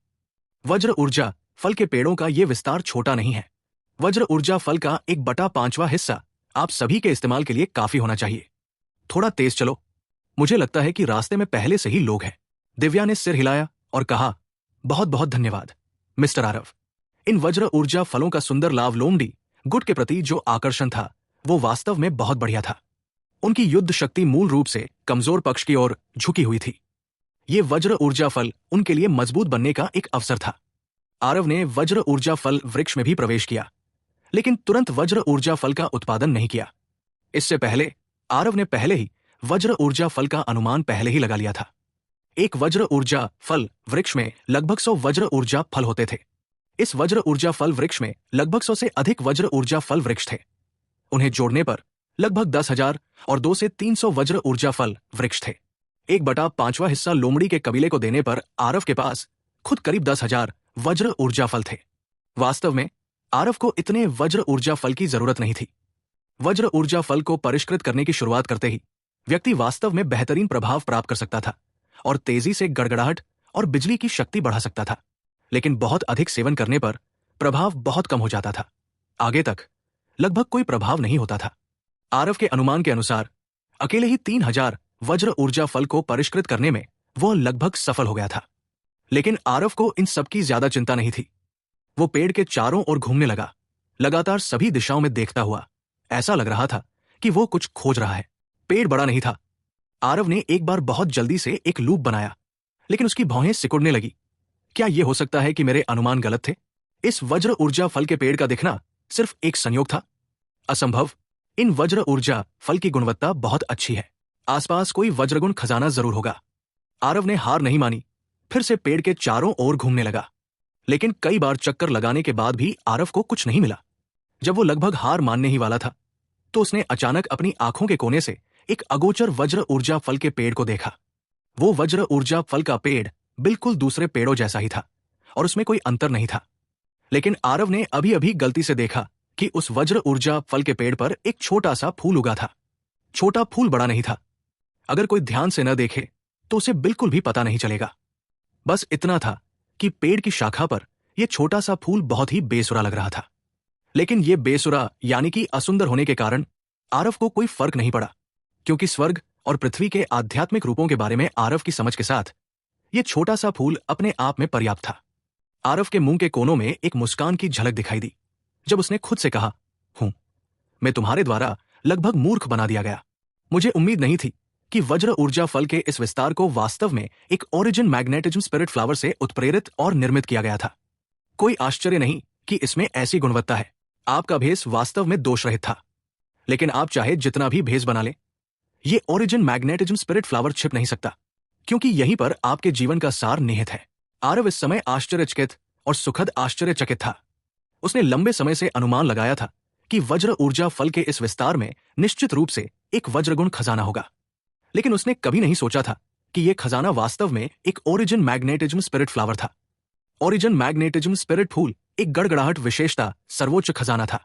वज्र ऊर्जा फल के पेड़ों का यह विस्तार छोटा नहीं है। वज्र ऊर्जा फल का 1/5वां हिस्सा आप सभी के इस्तेमाल के लिए काफी होना चाहिए। थोड़ा तेज चलो, मुझे लगता है कि रास्ते में पहले से ही लोग हैं। दिव्या ने सिर हिलाया और कहा, बहुत बहुत धन्यवाद मिस्टर आरव। इन वज्र ऊर्जा फलों का सुंदर लावलोमडी गुट के प्रति जो आकर्षण था वो वास्तव में बहुत बढ़िया था। उनकी युद्ध शक्ति मूल रूप से कमजोर पक्ष की ओर झुकी हुई थी। ये वज्र ऊर्जा फल उनके लिए मजबूत बनने का एक अवसर था। आरव ने वज्र ऊर्जा फल वृक्ष में भी प्रवेश किया, लेकिन तुरंत वज्र ऊर्जा फल का उत्पादन नहीं किया। इससे पहले आरव ने पहले ही वज्र ऊर्जा फल का अनुमान पहले ही लगा लिया था। एक वज्र ऊर्जा फल वृक्ष में लगभग 100 वज्र ऊर्जा फल होते थे। इस वज्र ऊर्जा फल वृक्ष में लगभग 100 से अधिक वज्र ऊर्जा फल वृक्ष थे। उन्हें जोड़ने पर लगभग 10,000 और 2 से 300 वज्र ऊर्जा फल वृक्ष थे। 1/5वां हिस्सा लोमड़ी के कबीले को देने पर आरव के पास खुद करीब 10,000 वज्र ऊर्जा फल थे। वास्तव में आरव को इतने वज्र ऊर्जा फल की जरूरत नहीं थी। वज्र ऊर्जा फल को परिष्कृत करने की शुरुआत करते ही व्यक्ति वास्तव में बेहतरीन प्रभाव प्राप्त कर सकता था और तेजी से गड़गड़ाहट और बिजली की शक्ति बढ़ा सकता था। लेकिन बहुत अधिक सेवन करने पर प्रभाव बहुत कम हो जाता था। आगे तक लगभग कोई प्रभाव नहीं होता था। आरव के अनुमान के अनुसार अकेले ही 3,000 वज्र ऊर्जा फल को परिष्कृत करने में वह लगभग सफल हो गया था। लेकिन आरव को इन सब की ज्यादा चिंता नहीं थी। वो पेड़ के चारों ओर घूमने लगा, लगातार सभी दिशाओं में देखता हुआ। ऐसा लग रहा था कि वो कुछ खोज रहा है। पेड़ बड़ा नहीं था। आरव ने एक बार बहुत जल्दी से एक लूप बनाया, लेकिन उसकी भौहें सिकुड़ने लगी। क्या यह हो सकता है कि मेरे अनुमान गलत थे? इस वज्र ऊर्जा फल के पेड़ का दिखना सिर्फ एक संयोग था? असंभव। इन वज्र ऊर्जा फल की गुणवत्ता बहुत अच्छी है। आसपास कोई वज्रगुण खजाना जरूर होगा। आरव ने हार नहीं मानी, फिर से पेड़ के चारों ओर घूमने लगा। लेकिन कई बार चक्कर लगाने के बाद भी आरव को कुछ नहीं मिला। जब वो लगभग हार मानने ही वाला था, तो उसने अचानक अपनी आंखों के कोने से एक अगोचर वज्र ऊर्जा फल के पेड़ को देखा। वो वज्र ऊर्जा फल का पेड़ बिल्कुल दूसरे पेड़ों जैसा ही था और उसमें कोई अंतर नहीं था। लेकिन आरव ने अभी अभी गलती से देखा कि उस वज्र ऊर्जा फल के पेड़ पर एक छोटा सा फूल उगा था। छोटा फूल बड़ा नहीं था। अगर कोई ध्यान से न देखे तो उसे बिल्कुल भी पता नहीं चलेगा। बस इतना था कि पेड़ की शाखा पर यह छोटा सा फूल बहुत ही बेसुरा लग रहा था। लेकिन यह बेसुरा यानी कि असुंदर होने के कारण आरव को कोई फर्क नहीं पड़ा, क्योंकि स्वर्ग और पृथ्वी के आध्यात्मिक रूपों के बारे में आरव की समझ के साथ यह छोटा सा फूल अपने आप में पर्याप्त था। आरव के मुंह के कोनों में एक मुस्कान की झलक दिखाई दी जब उसने खुद से कहा, मैं तुम्हारे द्वारा लगभग मूर्ख बना दिया गया। मुझे उम्मीद नहीं थी कि वज्र ऊर्जा फल के इस विस्तार को वास्तव में एक ओरिजिन मैग्नेटिज्म स्पिरिट फ्लावर से उत्प्रेरित और निर्मित किया गया था। कोई आश्चर्य नहीं कि इसमें ऐसी गुणवत्ता है। आपका भेस वास्तव में दोषरहित था, लेकिन आप चाहे जितना भी भेस बना लें, ये ओरिजिन मैग्नेटिज्म स्पिरिट फ्लावर छिप नहीं सकता, क्योंकि यहीं पर आपके जीवन का सार निहित है। आरव इस समय आश्चर्यचकित और सुखद आश्चर्यचकित था। उसने लंबे समय से अनुमान लगाया था कि वज्र ऊर्जा फल के इस विस्तार में निश्चित रूप से एक वज्रगुण खजाना होगा, लेकिन उसने कभी नहीं सोचा था कि यह खजाना वास्तव में एक ओरिजिन मैग्नेटिज्म स्पिरिट फ्लावर था। ओरिजिन मैग्नेटिज्म स्पिरिट फूल एक गड़गड़ाहट विशेषता सर्वोच्च खजाना था।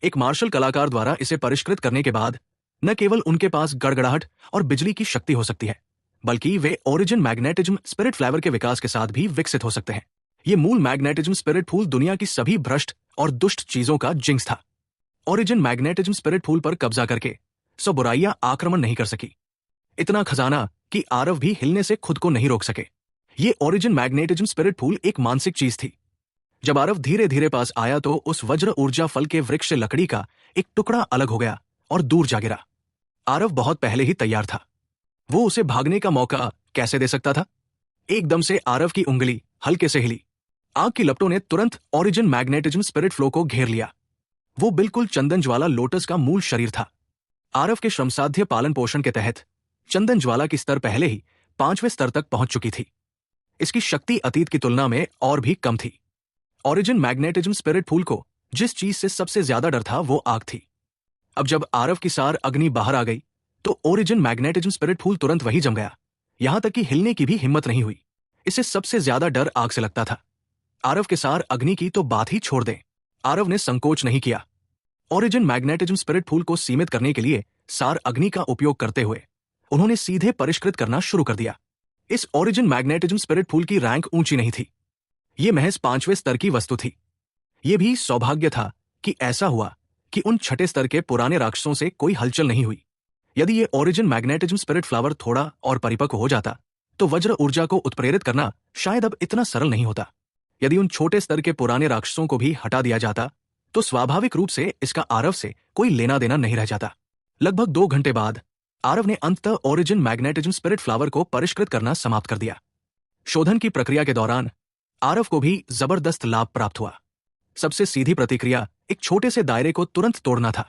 एक मार्शल कलाकार द्वारा इसे परिष्कृत करने के बाद न केवल उनके पास गड़गड़ाहट और बिजली की शक्ति हो सकती है, बल्कि वे ओरिजिन मैग्नेटिज्म स्पिरिट फ्लावर के विकास के साथ भी विकसित हो सकते हैं। ये मूल मैग्नेटिज्म स्पिरिट फूल दुनिया की सभी भ्रष्ट और दुष्ट चीजों का जिंक्स था। ओरिजिन मैग्नेटिज्म स्पिरिट फूल पर कब्जा करके सौ बुराइयां आक्रमण नहीं कर सकी। इतना खजाना कि आरव भी हिलने से खुद को नहीं रोक सके। ये ओरिजिन मैग्नेटिज्म स्पिरिट फूल एक मानसिक चीज थी। जब आरव धीरे धीरे पास आया तो उस वज्र ऊर्जा फल के वृक्ष से लकड़ी का एक टुकड़ा अलग हो गया और दूर जा गिरा। आरव बहुत पहले ही तैयार था। वो उसे भागने का मौका कैसे दे सकता था? एकदम से आरव की उंगली हल्के से हिली। आग की लपटों ने तुरंत ओरिजिन मैग्नेटिज्म स्पिरिट फ्लो को घेर लिया। वो बिल्कुल चंदन ज्वाला लोटस का मूल शरीर था। आरव के श्रमसाध्य पालन पोषण के तहत चंदन ज्वाला की स्तर पहले ही 5वें स्तर तक पहुंच चुकी थी। इसकी शक्ति अतीत की तुलना में और भी कम थी। ओरिजिन मैग्नेटिज्म स्पिरिट फूल को जिस चीज से सबसे ज्यादा डर था वो आग थी। अब जब आरव की सार अग्नि बाहर आ गई तो ओरिजिन मैग्नेटिज्म स्पिरिट फूल तुरंत वही जम गया। यहां तक कि हिलने की भी हिम्मत नहीं हुई। इसे सबसे ज्यादा डर आग से लगता था। आरव के सार अग्नि की तो बात ही छोड़ दें। आरव ने संकोच नहीं किया। ओरिजिन मैग्नेटिज्म स्पिरिट फूल को सीमित करने के लिए सार अग्नि का उपयोग करते हुए उन्होंने सीधे परिष्कृत करना शुरू कर दिया। इस ओरिजिन मैग्नेटिज्म स्पिरिट फूल की रैंक ऊंची नहीं थी। ये महज 5वें स्तर की वस्तु थी। ये भी सौभाग्य था कि ऐसा हुआ कि उन 6ठे स्तर के पुराने राक्षसों से कोई हलचल नहीं हुई। यदि ये ओरिजिन मैग्नेटिज्म स्पिरिट फ्लावर थोड़ा और परिपक्व हो जाता तो वज्र ऊर्जा को उत्प्रेरित करना शायद अब इतना सरल नहीं होता। यदि उन छोटे स्तर के पुराने राक्षसों को भी हटा दिया जाता तो स्वाभाविक रूप से इसका आरव से कोई लेना देना नहीं रह जाता। लगभग 2 घंटे बाद आरव ने अंततः ओरिजिन मैग्नेटिज्म स्पिरिट फ्लावर को परिष्कृत करना समाप्त कर दिया। शोधन की प्रक्रिया के दौरान आरव को भी जबरदस्त लाभ प्राप्त हुआ। सबसे सीधी प्रतिक्रिया एक छोटे से दायरे को तुरंत तोड़ना था।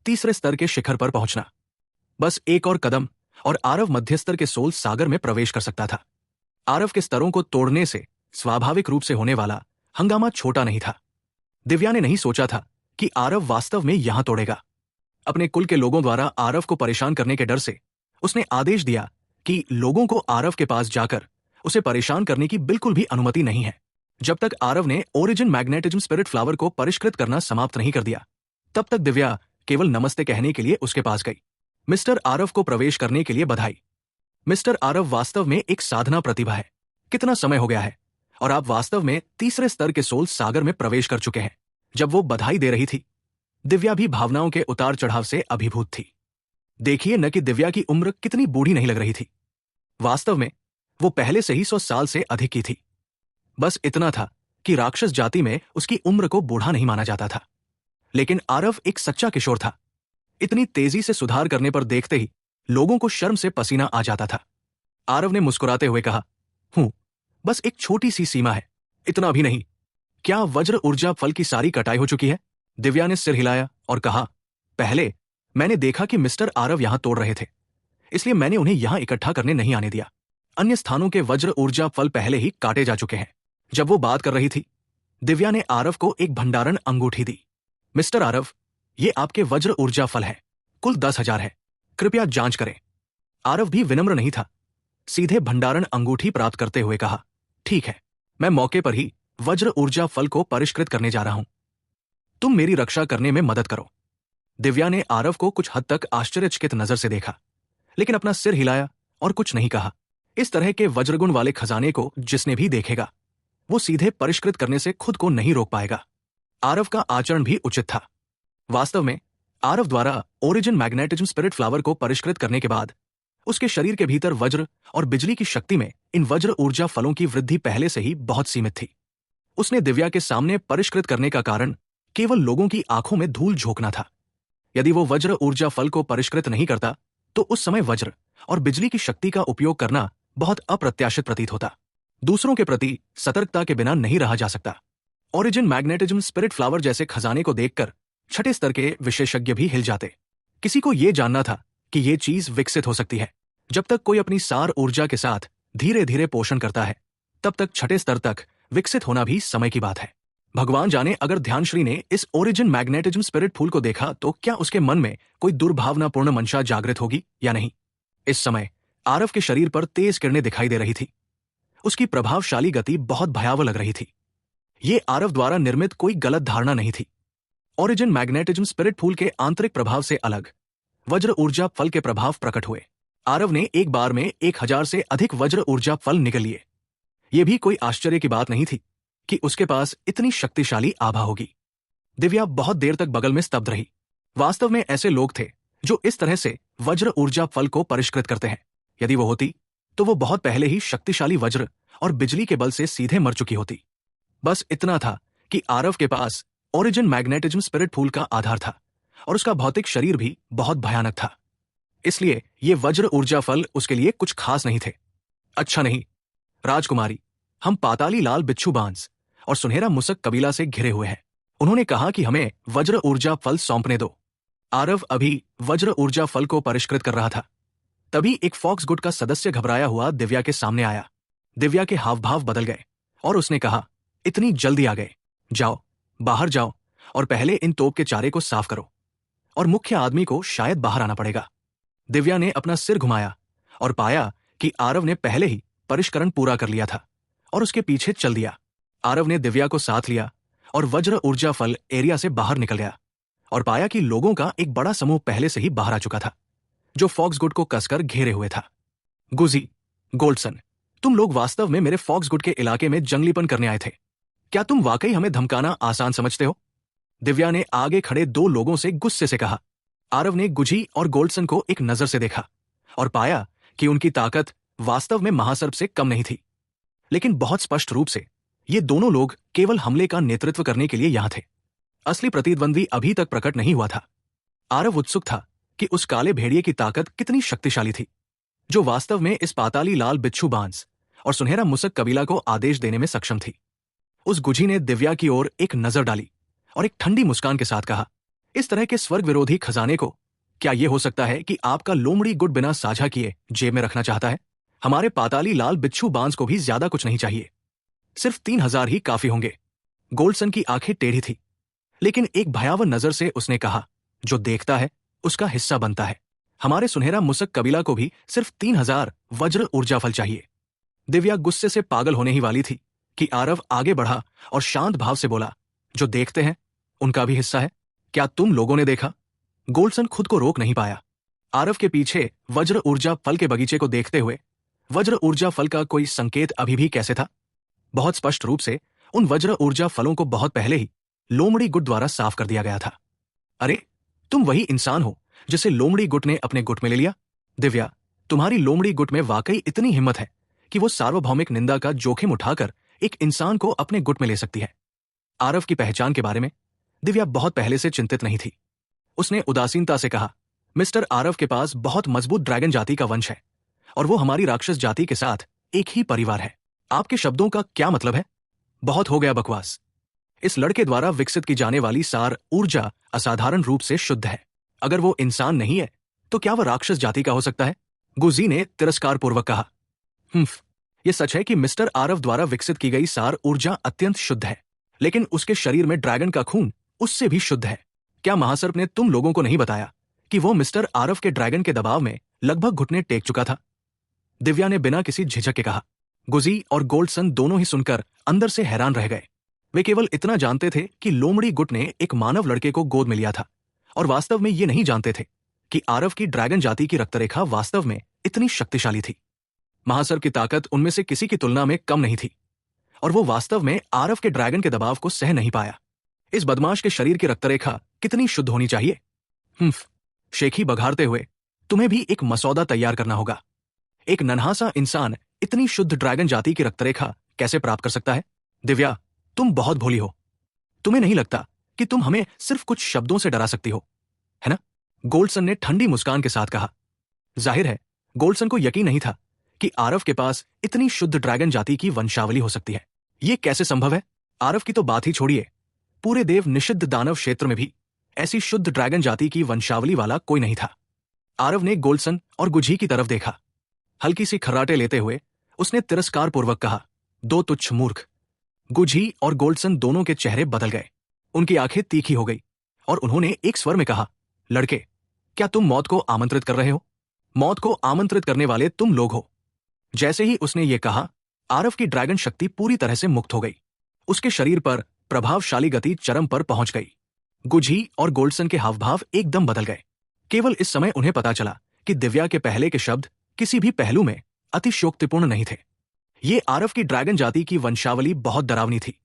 3रे स्तर के शिखर पर पहुंचना। बस एक और कदम और आरव मध्य स्तर के सोल सागर में प्रवेश कर सकता था। आरव के स्तरों को तोड़ने से स्वाभाविक रूप से होने वाला हंगामा छोटा नहीं था। दिव्या ने नहीं सोचा था कि आरव वास्तव में यहां तोड़ेगा। अपने कुल के लोगों द्वारा आरव को परेशान करने के डर से उसने आदेश दिया कि लोगों को आरव के पास जाकर उसे परेशान करने की बिल्कुल भी अनुमति नहीं है। जब तक आरव ने ओरिजिन मैग्नेटिज्म स्पिरिट फ्लावर को परिष्कृत करना समाप्त नहीं कर दिया, तब तक दिव्या केवल नमस्ते कहने के लिए उसके पास गई। मिस्टर आरव को प्रवेश करने के लिए बधाई। मिस्टर आरव वास्तव में एक साधना प्रतिभा है। कितना समय हो गया है और आप वास्तव में 3रे स्तर के सोल सागर में प्रवेश कर चुके हैं। जब वो बधाई दे रही थी, दिव्या भी भावनाओं के उतार चढ़ाव से अभिभूत थी। देखिए न कि दिव्या की उम्र कितनी बूढ़ी नहीं लग रही थी। वास्तव में वो पहले से ही 100 साल से अधिक की थी। बस इतना था कि राक्षस जाति में उसकी उम्र को बूढ़ा नहीं माना जाता था। लेकिन आरव एक सच्चा किशोर था। इतनी तेजी से सुधार करने पर देखते ही लोगों को शर्म से पसीना आ जाता था। आरव ने मुस्कुराते हुए कहा, बस एक छोटी सी सीमा है, इतना भी नहीं। क्या वज्र ऊर्जा फल की सारी कटाई हो चुकी है? दिव्या ने सिर हिलाया और कहा, पहले मैंने देखा कि मिस्टर आरव यहां तोड़ रहे थे, इसलिए मैंने उन्हें यहां इकट्ठा करने नहीं आने दिया। अन्य स्थानों के वज्र ऊर्जा फल पहले ही काटे जा चुके हैं। जब वो बात कर रही थी, दिव्या ने आरव को एक भंडारण अंगूठी दी। मिस्टर आरव, ये आपके वज्र ऊर्जा फल है, कुल 10,000 है, कृपया जांच करें। आरव भी विनम्र नहीं था। सीधे भंडारण अंगूठी प्राप्त करते हुए कहा, ठीक है, मैं मौके पर ही वज्र ऊर्जा फल को परिष्कृत करने जा रहा हूं। तुम मेरी रक्षा करने में मदद करो। दिव्या ने आरव को कुछ हद तक आश्चर्यचकित नजर से देखा, लेकिन अपना सिर हिलाया और कुछ नहीं कहा। इस तरह के वज्रगुण वाले खजाने को जिसने भी देखेगा, वो सीधे परिष्कृत करने से खुद को नहीं रोक पाएगा। आरव का आचरण भी उचित था। वास्तव में आरव द्वारा ओरिजिन मैग्नेटिज्म स्पिरिट फ्लावर को परिष्कृत करने के बाद उसके शरीर के भीतर वज्र और बिजली की शक्ति में इन वज्र ऊर्जा फलों की वृद्धि पहले से ही बहुत सीमित थी। उसने दिव्या के सामने परिष्कृत करने का कारण केवल लोगों की आंखों में धूल झोंकना था। यदि वो वज्र ऊर्जा फल को परिष्कृत नहीं करता तो उस समय वज्र और बिजली की शक्ति का उपयोग करना बहुत अप्रत्याशित प्रतीत होता। दूसरों के प्रति सतर्कता के बिना नहीं रहा जा सकता। ओरिजिन मैग्नेटिज्म स्पिरिट फ्लावर जैसे खजाने को देखकर 6ठे स्तर के विशेषज्ञ भी हिल जाते। किसी को यह जानना था कि यह चीज विकसित हो सकती है। जब तक कोई अपनी सार ऊर्जा के साथ धीरे धीरे पोषण करता है, तब तक 6ठे स्तर तक विकसित होना भी समय की बात है। भगवान जाने अगर ध्यानश्री ने इस ओरिजिन मैग्नेटिज्म स्पिरिट फूल को देखा तो क्या उसके मन में कोई दुर्भावनापूर्ण मंशा जागृत होगी या नहीं। इस समय आरव के शरीर पर तेज किरणें दिखाई दे रही थी। उसकी प्रभावशाली गति बहुत भयावह लग रही थी। ये आरव द्वारा निर्मित कोई गलत धारणा नहीं थी। ओरिजिन मैग्नेटिज्म स्पिरिट फूल के आंतरिक प्रभाव से अलग वज्र ऊर्जा फल के प्रभाव प्रकट हुए। आरव ने एक बार में 1000 से अधिक वज्र ऊर्जा फल निकल लिए। यह भी कोई आश्चर्य की बात नहीं थी कि उसके पास इतनी शक्तिशाली आभा होगी। दिव्या बहुत देर तक बगल में स्तब्ध रही। वास्तव में ऐसे लोग थे जो इस तरह से वज्र ऊर्जा फल को परिष्कृत करते हैं। यदि वो होती तो वो बहुत पहले ही शक्तिशाली वज्र और बिजली के बल से सीधे मर चुकी होती। बस इतना था कि आरव के पास ओरिजिन मैग्नेटिज्म स्पिरिट फूल का आधार था और उसका भौतिक शरीर भी बहुत भयानक था। इसलिए ये वज्र ऊर्जा फल उसके लिए कुछ खास नहीं थे। अच्छा नहीं राजकुमारी, हम पाताली लाल बिच्छू बांस और सुनहरा मुसक कबीला से घिरे हुए हैं। उन्होंने कहा कि हमें वज्र ऊर्जा फल सौंपने दो। आरव अभी वज्र ऊर्जा फल को परिष्कृत कर रहा था। तभी एक फॉक्स गुट का सदस्य घबराया हुआ दिव्या के सामने आया। दिव्या के हाव भाव बदल गए और उसने कहा, इतनी जल्दी आ गए? जाओ, बाहर जाओ और पहले इन तोप के चारे को साफ करो और मुख्य आदमी को शायद बाहर आना पड़ेगा। दिव्या ने अपना सिर घुमाया और पाया कि आरव ने पहले ही परिष्करण पूरा कर लिया था और उसके पीछे चल दिया। आरव ने दिव्या को साथ लिया और वज्र ऊर्जा फल एरिया से बाहर निकल गया और पाया कि लोगों का एक बड़ा समूह पहले से ही बाहर आ चुका था, जो फॉक्स गुट को कसकर घेरे हुए था। गुजी, गोल्डसन, तुम लोग वास्तव में मेरे फॉक्स गुट के इलाके में जंगलीपन करने आए थे। क्या तुम वाकई हमें धमकाना आसान समझते हो? दिव्या ने आगे खड़े 2 लोगों से गुस्से से कहा। आरव ने गुजी और गोल्डसन को एक नजर से देखा और पाया कि उनकी ताकत वास्तव में महासर्प से कम नहीं थी। लेकिन बहुत स्पष्ट रूप से ये दोनों लोग केवल हमले का नेतृत्व करने के लिए यहां थे। असली प्रतिद्वंद्वी अभी तक प्रकट नहीं हुआ था। आरव उत्सुक था कि उस काले भेड़िए की ताकत कितनी शक्तिशाली थी, जो वास्तव में इस पाताली लाल बिच्छू बांस और सुनहरा मुसक कबीला को आदेश देने में सक्षम थी। उस गुझी ने दिव्या की ओर एक नजर डाली और एक ठंडी मुस्कान के साथ कहा, इस तरह के स्वर्ग विरोधी खजाने को क्या यह हो सकता है कि आपका लोमड़ी गुट बिना साझा किए जेब में रखना चाहता है? हमारे पाताली लाल बिच्छू बांस को भी ज्यादा कुछ नहीं चाहिए, सिर्फ 3000 ही काफी होंगे। गोल्डसन की आंखें टेढ़ी थी, लेकिन एक भयावह नजर से उसने कहा, जो देखता है उसका हिस्सा बनता है। हमारे सुनहरा मुसक कबीला को भी सिर्फ 3000 वज्र ऊर्जा फल चाहिए। दिव्या गुस्से से पागल होने ही वाली थी कि आरव आगे बढ़ा और शांत भाव से बोला, जो देखते हैं उनका भी हिस्सा है। क्या तुम लोगों ने देखा? गोल्डसन खुद को रोक नहीं पाया। आरव के पीछे वज्र ऊर्जा फल के बगीचे को देखते हुए वज्र ऊर्जा फल का कोई संकेत अभी भी कैसे था? बहुत स्पष्ट रूप से उन वज्र ऊर्जा फलों को बहुत पहले ही लोमड़ी गुट द्वारा साफ कर दिया गया था। अरे, तुम वही इंसान हो जिसे लोमड़ी गुट ने अपने गुट में ले लिया। दिव्या, तुम्हारी लोमड़ी गुट में वाकई इतनी हिम्मत है कि वो सार्वभौमिक निंदा का जोखिम उठाकर एक इंसान को अपने गुट में ले सकती है। आरव की पहचान के बारे में दिव्या बहुत पहले से चिंतित नहीं थी। उसने उदासीनता से कहा, मिस्टर आरव के पास बहुत मजबूत ड्रैगन जाति का वंश है और वो हमारी राक्षस जाति के साथ एक ही परिवार है। आपके शब्दों का क्या मतलब है? बहुत हो गया बकवास। इस लड़के द्वारा विकसित की जाने वाली सार ऊर्जा असाधारण रूप से शुद्ध है। अगर वो इंसान नहीं है तो क्या वह राक्षस जाति का हो सकता है? गुजी ने तिरस्कार पूर्वक कहा। यह सच है कि मिस्टर आरव द्वारा विकसित की गई सार ऊर्जा अत्यंत शुद्ध है, लेकिन उसके शरीर में ड्रैगन का खून उससे भी शुद्ध है। क्या महासर्प ने तुम लोगों को नहीं बताया कि वो मिस्टर आरव के ड्रैगन के दबाव में लगभग घुटने टेक चुका था? दिव्या ने बिना किसी झिझक के कहा। गुजी और गोल्डसन दोनों ही सुनकर अंदर से हैरान रह गए। वे केवल इतना जानते थे कि लोमड़ी गुट ने एक मानव लड़के को गोद में लिया था और वास्तव में ये नहीं जानते थे कि आरव की ड्रैगन जाति की रक्तरेखा वास्तव में इतनी शक्तिशाली थी। महासर्प की ताकत उनमें से किसी की तुलना में कम नहीं थी और वो वास्तव में आरव के ड्रैगन के दबाव को सह नहीं पाया। इस बदमाश के शरीर की रक्तरेखा कितनी शुद्ध होनी चाहिए? शेखी बघारते हुए तुम्हें भी एक मसौदा तैयार करना होगा। एक नन्हा सा इंसान इतनी शुद्ध ड्रैगन जाति की रक्तरेखा कैसे प्राप्त कर सकता है? दिव्या, तुम बहुत भोली हो। तुम्हें नहीं लगता कि तुम हमें सिर्फ कुछ शब्दों से डरा सकती हो, है ना? गोल्डसन ने ठंडी मुस्कान के साथ कहा। जाहिर है गोल्डसन को यकीन नहीं था कि आरव के पास इतनी शुद्ध ड्रैगन जाति की वंशावली हो सकती है। ये कैसे संभव है? आरव की तो बात ही छोड़िए, पूरे देव निषिद्ध दानव क्षेत्र में भी ऐसी शुद्ध ड्रैगन जाति की वंशावली वाला कोई नहीं था। आरव ने गोल्डसन और गुझी की तरफ देखा। हल्की सी खर्राटे लेते हुए उसने तिरस्कार पूर्वक कहा, दो तुच्छ मूर्ख। गुझी और गोल्डसन दोनों के चेहरे बदल गए। उनकी आंखें तीखी हो गई और उन्होंने एक स्वर में कहा, लड़के, क्या तुम मौत को आमंत्रित कर रहे हो? मौत को आमंत्रित करने वाले तुम लोग हो। जैसे ही उसने ये कहा, आरव की ड्रैगन शक्ति पूरी तरह से मुक्त हो गई। उसके शरीर पर प्रभावशाली गति चरम पर पहुंच गई। गुझी और गोल्डसन के हावभाव एकदम बदल गए। केवल इस समय उन्हें पता चला कि दिव्या के पहले के शब्द किसी भी पहलू में अतिशयोक्तिपूर्ण नहीं थे। ये आरव की ड्रैगन जाति की वंशावली बहुत डरावनी थी।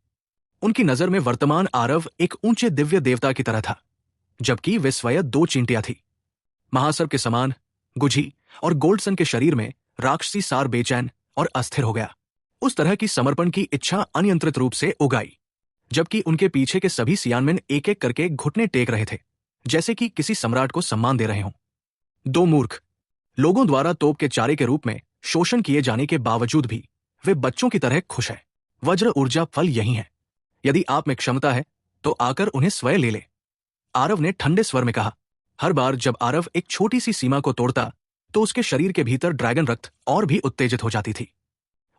उनकी नजर में वर्तमान आरव एक ऊंचे दिव्य देवता की तरह था, जबकि वे स्वयं दो चींटियां थी। महासर्प के समान गुझी और गोल्डसन के शरीर में राक्षसी सार बेचैन और अस्थिर हो गया। उस तरह की समर्पण की इच्छा अनियंत्रित रूप से उगाई, जबकि उनके पीछे के सभी सियानमेन एक एक करके घुटने टेक रहे थे, जैसे कि किसी सम्राट को सम्मान दे रहे हों। दो मूर्ख लोगों द्वारा तोप के चारे के रूप में शोषण किए जाने के बावजूद भी वे बच्चों की तरह खुश हैं। वज्र ऊर्जा फल यही है। यदि आप में क्षमता है तो आकर उन्हें स्वयं ले ले, आरव ने ठंडे स्वर में कहा। हर बार जब आरव एक छोटी सी सीमा को तोड़ता तो उसके शरीर के भीतर ड्रैगन रक्त और भी उत्तेजित हो जाती थी।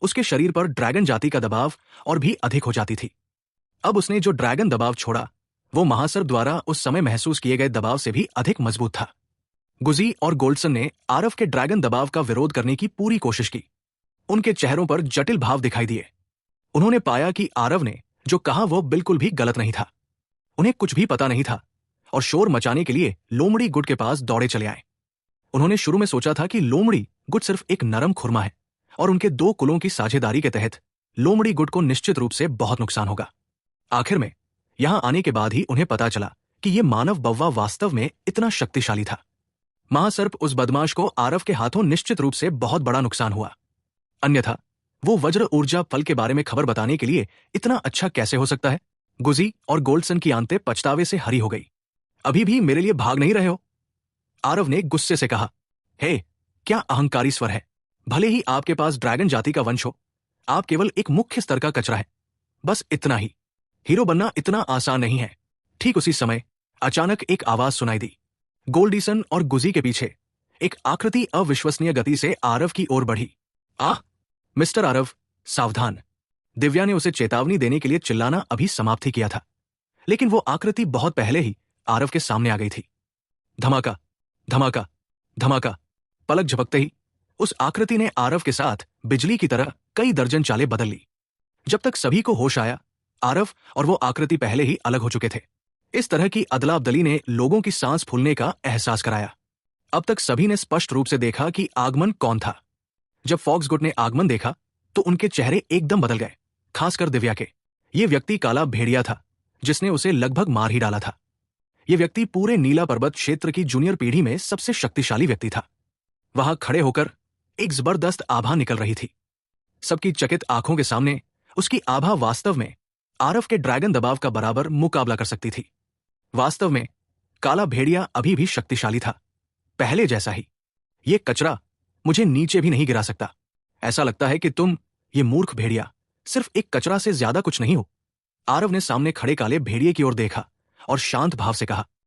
उसके शरीर पर ड्रैगन जाति का दबाव और भी अधिक हो जाती थी। अब उसने जो ड्रैगन दबाव छोड़ा वो महासर्प द्वारा उस समय महसूस किए गए दबाव से भी अधिक मजबूत था। गुजी और गोल्डसन ने आरव के ड्रैगन दबाव का विरोध करने की पूरी कोशिश की। उनके चेहरों पर जटिल भाव दिखाई दिए। उन्होंने पाया कि आरव ने जो कहा वो बिल्कुल भी गलत नहीं था। उन्हें कुछ भी पता नहीं था और शोर मचाने के लिए लोमड़ी गुट के पास दौड़े चले आए। उन्होंने शुरू में सोचा था कि लोमड़ी गुट सिर्फ एक नरम खुरमा है और उनके दो कुलों की साझेदारी के तहत लोमड़ी गुट को निश्चित रूप से बहुत नुकसान होगा। आखिर में यहां आने के बाद ही उन्हें पता चला कि यह मानव बव्वा वास्तव में इतना शक्तिशाली था। महासर्प उस बदमाश को आरव के हाथों निश्चित रूप से बहुत बड़ा नुकसान हुआ, अन्यथा वो वज्र ऊर्जा फल के बारे में खबर बताने के लिए इतना अच्छा कैसे हो सकता है। गुजी और गोल्डसन की आंतें पछतावे से हरी हो गई। अभी भी मेरे लिए भाग नहीं रहे हो? आरव ने गुस्से से कहा। हे, क्या अहंकारी स्वर है। भले ही आपके पास ड्रैगन जाति का वंश हो, आप केवल एक मुख्य स्तर का कचरा है, बस इतना ही। हीरो बनना इतना आसान नहीं है। ठीक उसी समय अचानक एक आवाज सुनाई दी। गोल्डीसन और गुजी के पीछे एक आकृति अविश्वसनीय गति से आरव की ओर बढ़ी। आह, मिस्टर आरव, सावधान। दिव्या ने उसे चेतावनी देने के लिए चिल्लाना अभी समाप्त ही किया था, लेकिन वो आकृति बहुत पहले ही आरव के सामने आ गई थी। धमाका, धमाका, धमाका। पलक झपकते ही उस आकृति ने आरव के साथ बिजली की तरह कई दर्जन चालें बदल ली। जब तक सभी को होश आया, आरव और वो आकृति पहले ही अलग हो चुके थे। इस तरह की अदला-बदली ने लोगों की सांस फूलने का एहसास कराया। अब तक सभी ने स्पष्ट रूप से देखा कि आगमन कौन था। जब फॉक्सगुट ने आगमन देखा तो उनके चेहरे एकदम बदल गए, खासकर दिव्या के। ये व्यक्ति काला भेड़िया था जिसने उसे लगभग मार ही डाला था। ये व्यक्ति पूरे नीला पर्वत क्षेत्र की जूनियर पीढ़ी में सबसे शक्तिशाली व्यक्ति था। वहां खड़े होकर एक जबरदस्त आभा निकल रही थी। सबकी चकित आंखों के सामने उसकी आभा वास्तव में आरव के ड्रैगन दबाव का बराबर मुकाबला कर सकती थी। वास्तव में काला भेड़िया अभी भी शक्तिशाली था, पहले जैसा ही। ये कचरा मुझे नीचे भी नहीं गिरा सकता। ऐसा लगता है कि तुम, ये मूर्ख भेड़िया, सिर्फ एक कचरा से ज्यादा कुछ नहीं हो। आरव ने सामने खड़े काले भेड़िए की ओर देखा और शांत भाव से कहा,